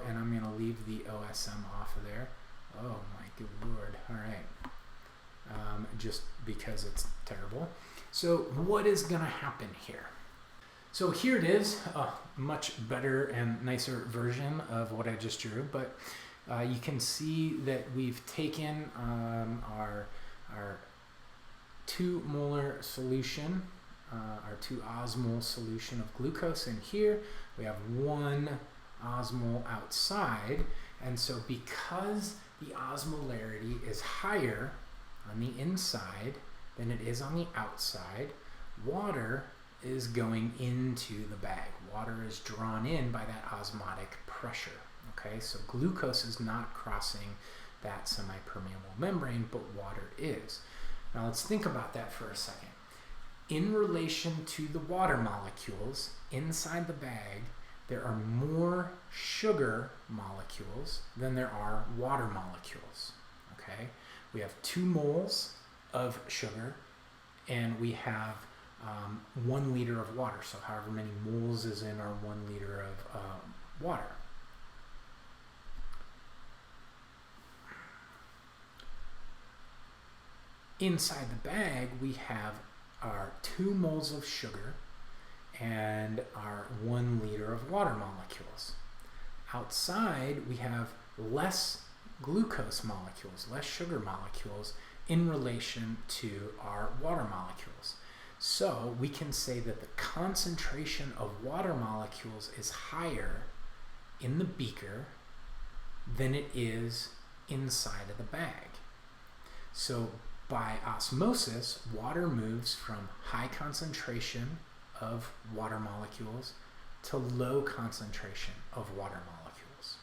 and I'm going to leave the OSM off of there. Oh my good lord. All right. Just because it's terrible. So what is going to happen here? So here it is, a much better and nicer version of what I just drew, but you can see that we've taken our 2 molar solution, our 2 osmol solution of glucose in here. We have 1 osmol outside, and so because the osmolarity is higher on the inside than it is on the outside, water is going into the bag. Water is drawn in by that osmotic pressure. Okay, so glucose is not crossing that semi-permeable membrane, but water is. Now let's think about that for a second. In relation to the water molecules inside the bag, there are more sugar molecules than there are water molecules. Okay, we have 2 moles of sugar, and we have 1 liter of water. So however many moles is in our 1 liter of water. Inside the bag, we have our 2 moles of sugar and our 1 liter of water molecules. Outside, we have less glucose molecules, less sugar molecules in relation to our water molecules. So we can say that the concentration of water molecules is higher in the beaker than it is inside of the bag. So by osmosis, water moves from high concentration of water molecules to low concentration of water molecules.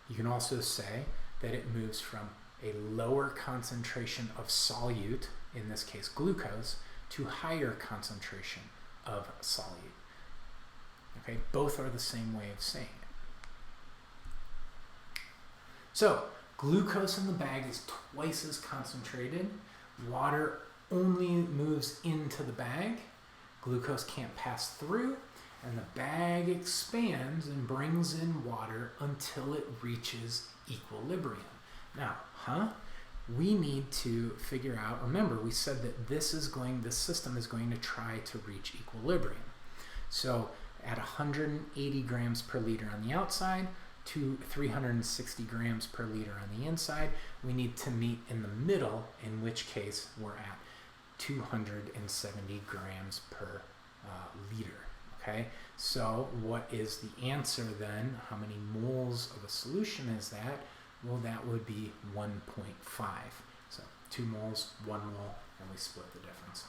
You can also say that it moves from a lower concentration of solute, in this case glucose, to higher concentration of solute. Okay, both are the same way of saying it. So, glucose in the bag is twice as concentrated. Water only moves into the bag. Glucose can't pass through, and the bag expands and brings in water until it reaches equilibrium. Now, we need to figure out, remember we said that this system is going to try to reach equilibrium. So at 180 grams per liter on the outside to 360 grams per liter on the inside, we need to meet in the middle, in which case we're at 270 grams per liter. Okay, so what is the answer then? How many moles of a solution is that? Well, that would be 1.5. So 2 moles, 1 mole, and we split the difference,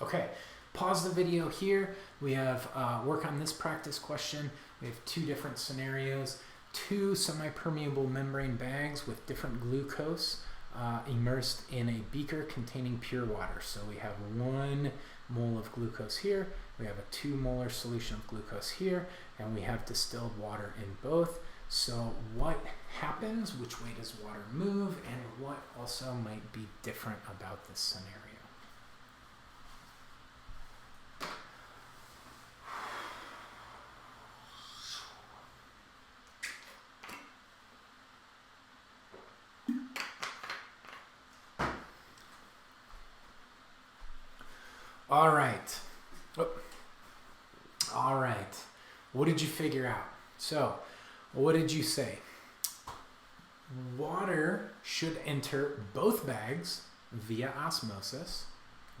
1.5. Okay, pause the video here. We have work on this practice question. We have 2 different scenarios, 2 semi-permeable membrane bags with different glucose immersed in a beaker containing pure water. So we have 1 mole of glucose here, we have a 2 molar solution of glucose here, and we have distilled water in both. So what happens, which way does water move, and what also might be different about this scenario? All right. All right. What did you figure out? So, what did you say? Water should enter both bags via osmosis,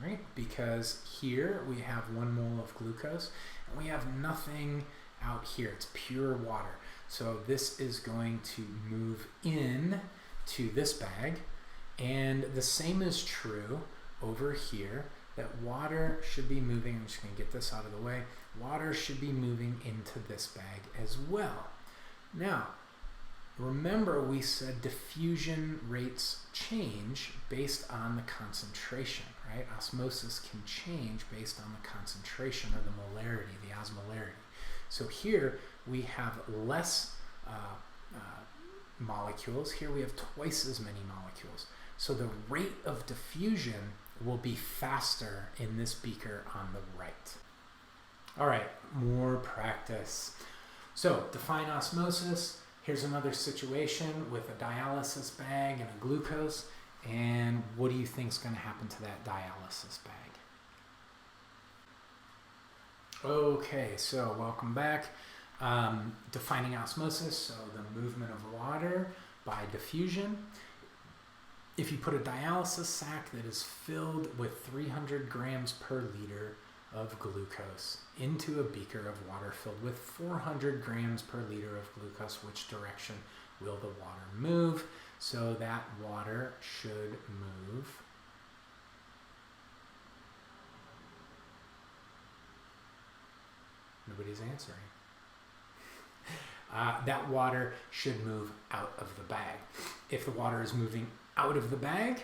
right? Because here we have 1 mole of glucose and we have nothing out here. It's pure water. So this is going to move in to this bag, and the same is true over here, that water should be moving, I'm just going to get this out of the way, water should be moving into this bag as well. Now, remember we said diffusion rates change based on the concentration, right? Osmosis can change based on the concentration or the molarity, the osmolarity. So here we have less molecules. Here we have twice as many molecules. So the rate of diffusion will be faster in this beaker on the right. All right, more practice. So define osmosis. Here's another situation with a dialysis bag and a glucose. And what do you think is going to happen to that dialysis bag? Okay, so welcome back. Defining osmosis, so the movement of water by diffusion. If you put a dialysis sac that is filled with 300 grams per liter of glucose into a beaker of water filled with 400 grams per liter of glucose, which direction will the water move? So that water should move nobody's answering. That water should move out of the bag. If the water is moving out of the bag,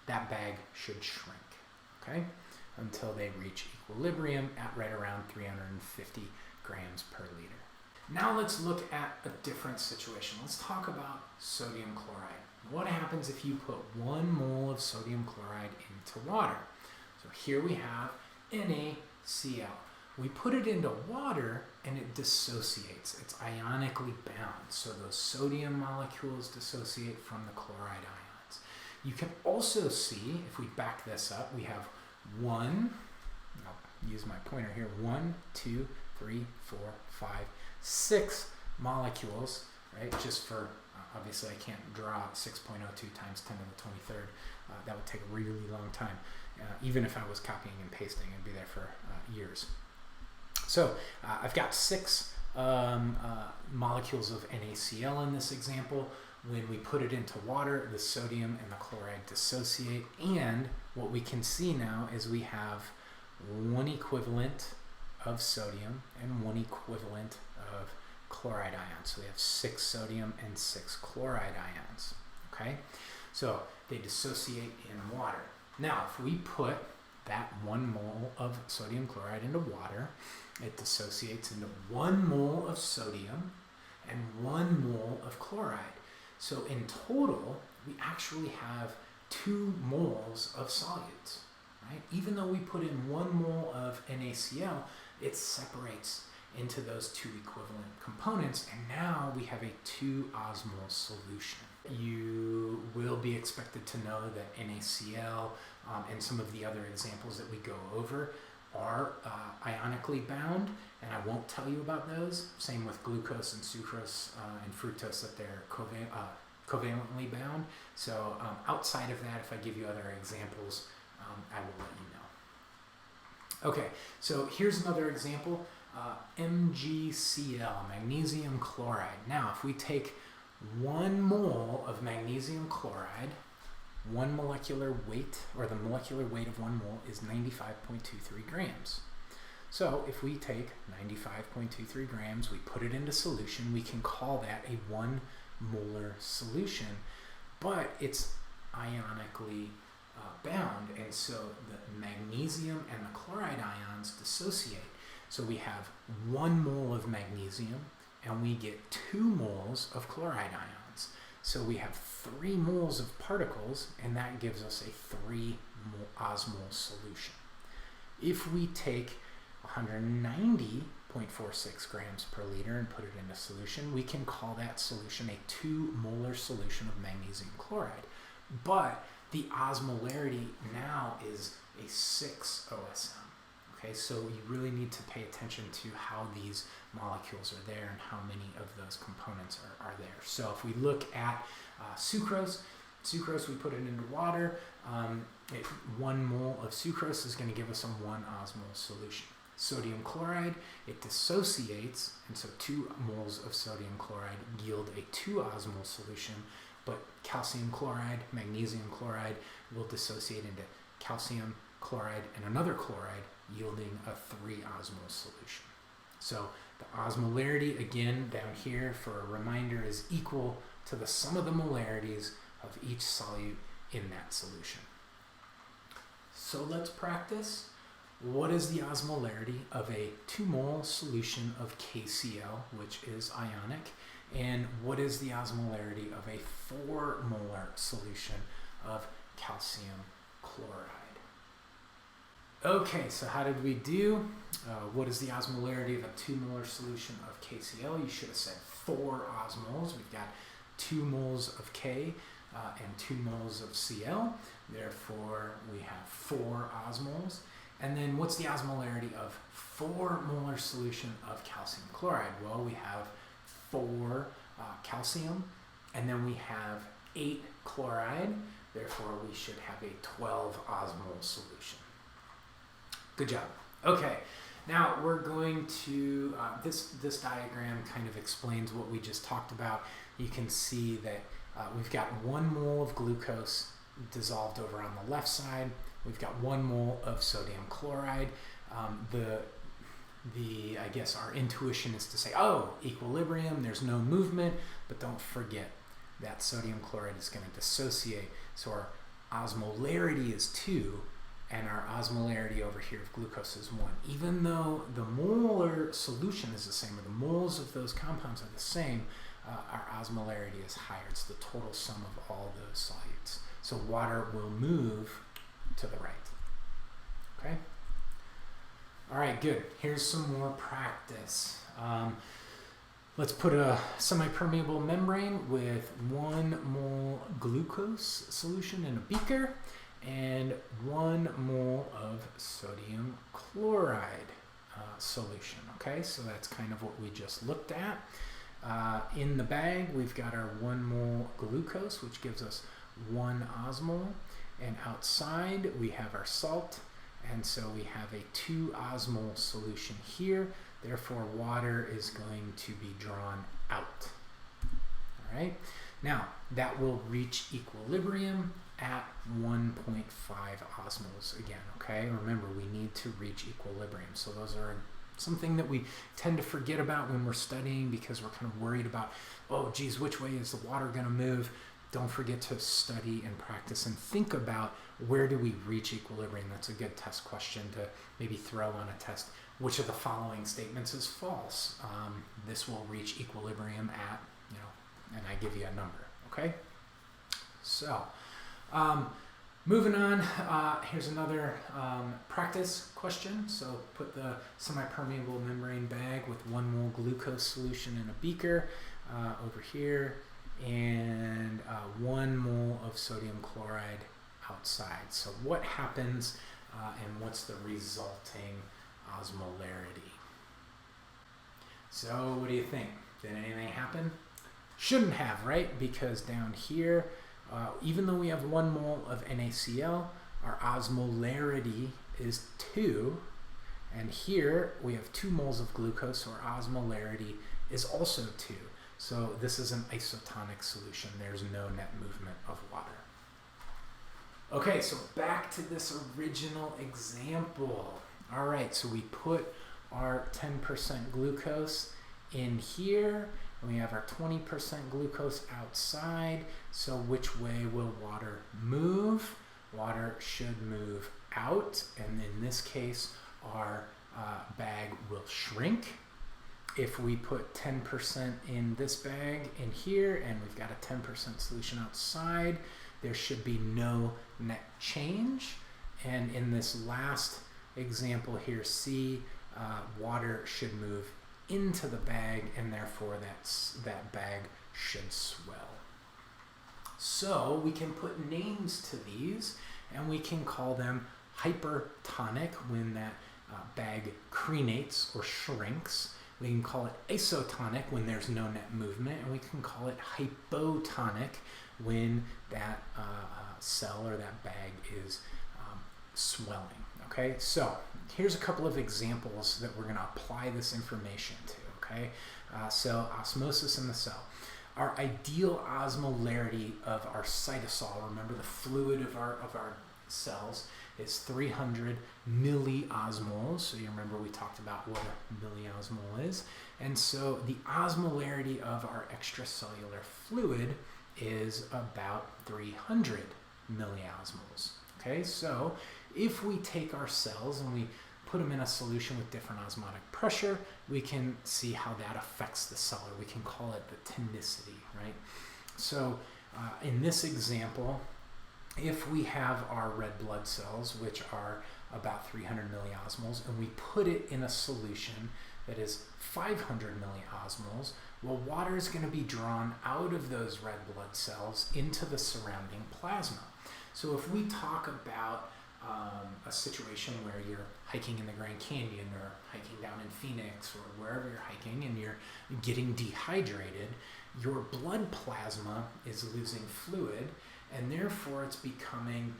that bag should shrink, okay, until they reach equilibrium at right around 350 grams per liter. Now let's look at a different situation. Let's talk about sodium chloride. What happens if you put 1 mole of sodium chloride into water? So here we have NaCl. We put it into water and it dissociates. It's ionically bound. So those sodium molecules dissociate from the chloride ions. You can also see, if we back this up, we have I'll use my pointer here, 1, 2, 3, 4, 5, 6 molecules, right? Just for, obviously I can't draw 6.02 times 10 to the 23rd. That would take a really long time. Even if I was copying and pasting, it'd be there for years. So I've got 6 molecules of NaCl in this example. When we put it into water, the sodium and the chloride dissociate, and what we can see now is we have one equivalent of sodium and one equivalent of chloride ions. So we have 6 sodium and 6 chloride ions, okay? So they dissociate in water. Now, if we put that 1 mole of sodium chloride into water, it dissociates into 1 mole of sodium and 1 mole of chloride. So in total, we actually have 2 moles of solutes, right? Even though we put in 1 mole of NaCl, it separates into those 2 equivalent components, and now we have a 2-osmol solution. You will be expected to know that NaCl and some of the other examples that we go over are ionically bound, and I won't tell you about those. Same with glucose and sucrose and fructose, that they're covalently bound. So outside of that, if I give you other examples, I will let you know. Okay, so here's another example, MgCl, magnesium chloride. Now, if we take 1 mole of magnesium chloride, 1 molecular weight, or the molecular weight of 1 mole is 95.23 grams. So if we take 95.23 grams, we put it into solution, we can call that a 1 molar solution, but it's ionically bound, and so the magnesium and the chloride ions dissociate. So we have 1 mole of magnesium and we get 2 moles of chloride ions. So we have 3 moles of particles, and that gives us a 3-osmol solution. If we take 190.46 grams per liter and put it in a solution, we can call that solution a 2-molar solution of magnesium chloride. But the osmolarity now is a 6 OSM. Okay, so you really need to pay attention to how these molecules are there and how many of those components are there. So if we look at sucrose, we put it into water. 1 mole of sucrose is going to give us a 1-osmol solution. Sodium chloride, it dissociates, and so 2 moles of sodium chloride yield a 2-osmol solution, but calcium chloride, magnesium chloride will dissociate into calcium chloride and another chloride, yielding a 3-osmol solution. So the osmolarity, again, down here for a reminder, is equal to the sum of the molarities of each solute in that solution. So let's practice. What is the osmolarity of a 2-mole solution of KCl, which is ionic, and what is the osmolarity of a 4-molar solution of calcium chloride? Okay, so how did we do? What is the osmolarity of a 2-molar solution of KCl? You should have said 4 osmoles. We've got 2 moles of K and 2 moles of Cl. Therefore, we have 4 osmoles. And then what's the osmolarity of 4-molar solution of calcium chloride? Well, we have 4 calcium, and then we have 8 chloride. Therefore, we should have a 12-osmol solution. Good job. Okay, now we're going to, this diagram kind of explains what we just talked about. You can see that we've got 1 mole of glucose dissolved over on the left side. We've got 1 mole of sodium chloride. I guess our intuition is to say, oh, equilibrium, there's no movement, but don't forget that sodium chloride is going to dissociate. So our osmolarity is 2, and our osmolarity over here of glucose is 1. Even though the molar solution is the same, or the moles of those compounds are the same, our osmolarity is higher. It's the total sum of all those solutes. So water will move to the right. Okay? All right, good. Here's some more practice. Let's put a semi-permeable membrane with 1 mole glucose solution in a beaker and 1 mole of sodium chloride solution. Okay, so that's kind of what we just looked at. In the bag, we've got our 1 mole glucose, which gives us 1 osmol. And outside, we have our salt. And so we have a 2 osmol solution here. Therefore, water is going to be drawn out. All right. Now, that will reach equilibrium at 1.5 osmols again, okay? Remember, we need to reach equilibrium. So those are something that we tend to forget about when we're studying because we're kind of worried about, oh, geez, which way is the water going to move? Don't forget to study and practice and think about where do we reach equilibrium. That's a good test question to maybe throw on a test. Which of the following statements is false? This will reach equilibrium at, and I give you a number, okay? So, moving on, here's another practice question. So put the semi-permeable membrane bag with 1 mole glucose solution in a beaker over here, and 1 mole of sodium chloride outside. So what happens and what's the resulting osmolarity? So what do you think? Did anything happen? Shouldn't have, right? Because down here, even though we have 1 mole of NaCl, our osmolarity is 2. And here we have 2 moles of glucose, so our osmolarity is also 2. So this is an isotonic solution. There's no net movement of water. Okay, so back to this original example. All right, so we put our 10% glucose in here. We have our 20% glucose outside. So which way will water move? Water should move out. And in this case, our bag will shrink. If we put 10% in this bag in here, and we've got a 10% solution outside, there should be no net change. And in this last example here, C, water should move into the bag, and therefore that bag should swell. So we can put names to these, and we can call them hypertonic when that bag crenates or shrinks. We can call it isotonic when there's no net movement, and we can call it hypotonic when that cell or that bag is swelling. Okay, so here's a couple of examples that we're going to apply this information to. Okay, so osmosis in the cell. Our ideal osmolarity of our cytosol, remember the fluid of our cells, is 300 milliosmoles. So you remember we talked about what a milliosmol is. And so the osmolarity of our extracellular fluid is about 300 milliosmoles. Okay, so if we take our cells and we put them in a solution with different osmotic pressure, we can see how that affects the cell, or we can call it the tonicity, right? So in this example, if we have our red blood cells, which are about 300 milliosmoles, and we put it in a solution that is 500 milliosmoles, well, water is going to be drawn out of those red blood cells into the surrounding plasma. So if we talk about a situation where you're hiking in the Grand Canyon or hiking down in Phoenix or wherever you're hiking and you're getting dehydrated, your blood plasma is losing fluid, and therefore it's becoming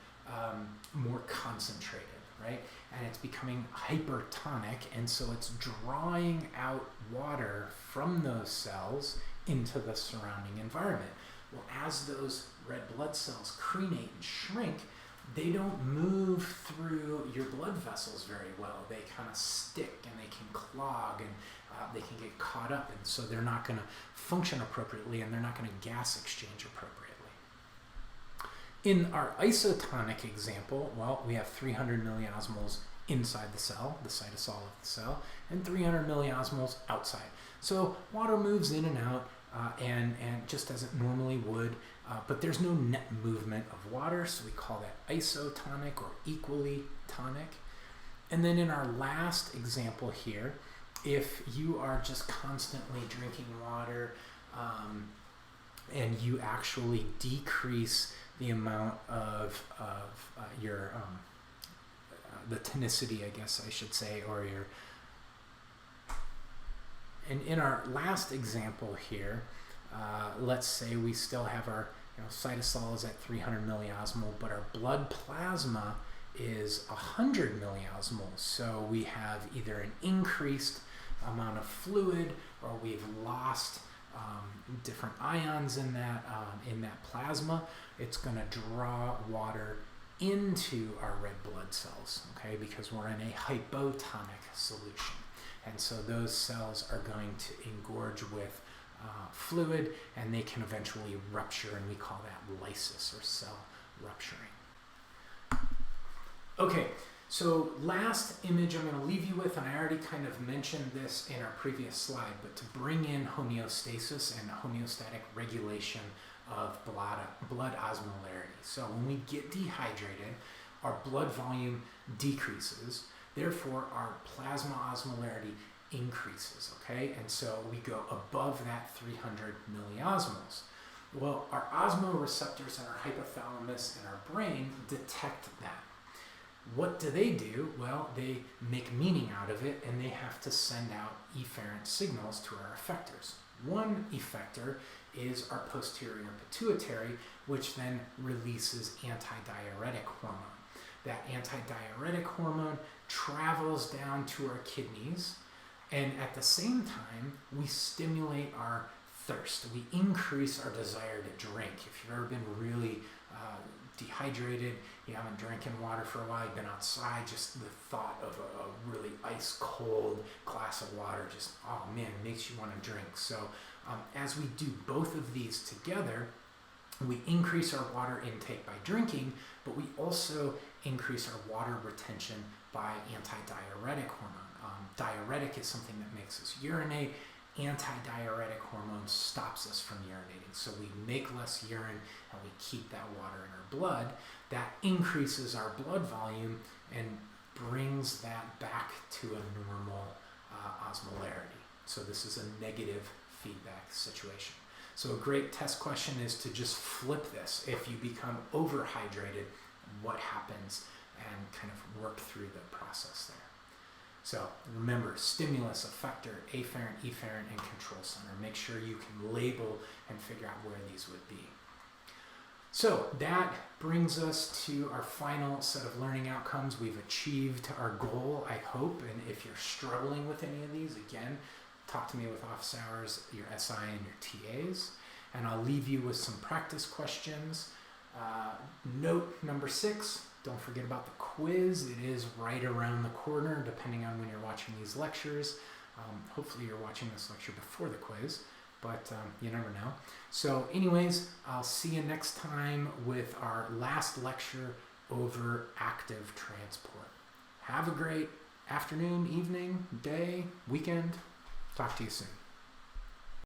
more concentrated, right? And it's becoming hypertonic, and so it's drawing out water from those cells into the surrounding environment. Well, as those red blood cells crenate and shrink, they don't move through your blood vessels very well. They kind of stick and they can clog, and they can get caught up, and so they're not going to function appropriately, and they're not going to gas exchange appropriately. In our isotonic example, well, we have 300 milliosmoles inside the cell, the cytosol of the cell, and 300 milliosmoles outside. So water moves in and out, and just as it normally would, but there's no net movement of water, so we call that isotonic or equally tonic. And then in our last example here, if you are just constantly drinking water and you actually decrease the amount of your the tonicity, I guess I should say, or And in our last example here, let's say we still have our cytosol is at 300 milliosmol, but our blood plasma is 100 milliosmoles. So we have either an increased amount of fluid, or we've lost different ions in that plasma. It's going to draw water into our red blood cells, okay, because we're in a hypotonic solution. And so those cells are going to engorge with fluid, and they can eventually rupture, and we call that lysis, or cell rupturing. Okay, so last image I'm going to leave you with, and I already kind of mentioned this in our previous slide, but to bring in homeostasis and homeostatic regulation of blood osmolarity. So when we get dehydrated, our blood volume decreases, therefore our plasma osmolarity increases, okay? And so we go above that 300 milliosmoles. Well, our osmoreceptors in our hypothalamus and our brain detect that. What do? Well, they make meaning out of it, and they have to send out efferent signals to our effectors. One effector is our posterior pituitary, which then releases antidiuretic hormone. That antidiuretic hormone travels down to our kidneys, and at the same time, we stimulate our thirst. We increase our desire to drink. If you've ever been really dehydrated, you haven't drinking water for a while, you've been outside, just the thought of a really ice cold glass of water just, oh man, makes you want to drink. So as we do both of these together, we increase our water intake by drinking, but we also increase our water retention by antidiuretic hormone. Diuretic is something that makes us urinate. Antidiuretic hormone stops us from urinating. So we make less urine and we keep that water in our blood. That increases our blood volume and brings that back to a normal osmolarity. So this is a negative feedback situation. So a great test question is to just flip this. If you become overhydrated, what happens, and kind of work through the process there. So remember, stimulus, effector, afferent, efferent, and control center. Make sure you can label and figure out where these would be. So that brings us to our final set of learning outcomes. We've achieved our goal, I hope, and if you're struggling with any of these, again, talk to me with office hours, your SI, and your TAs, and I'll leave you with some practice questions. Note number 6, don't forget about the quiz. It is right around the corner, depending on when you're watching these lectures. Hopefully you're watching this lecture before the quiz, but you never know. So anyways, I'll see you next time with our last lecture over active transport. Have a great afternoon, evening, day, weekend. Talk to you soon.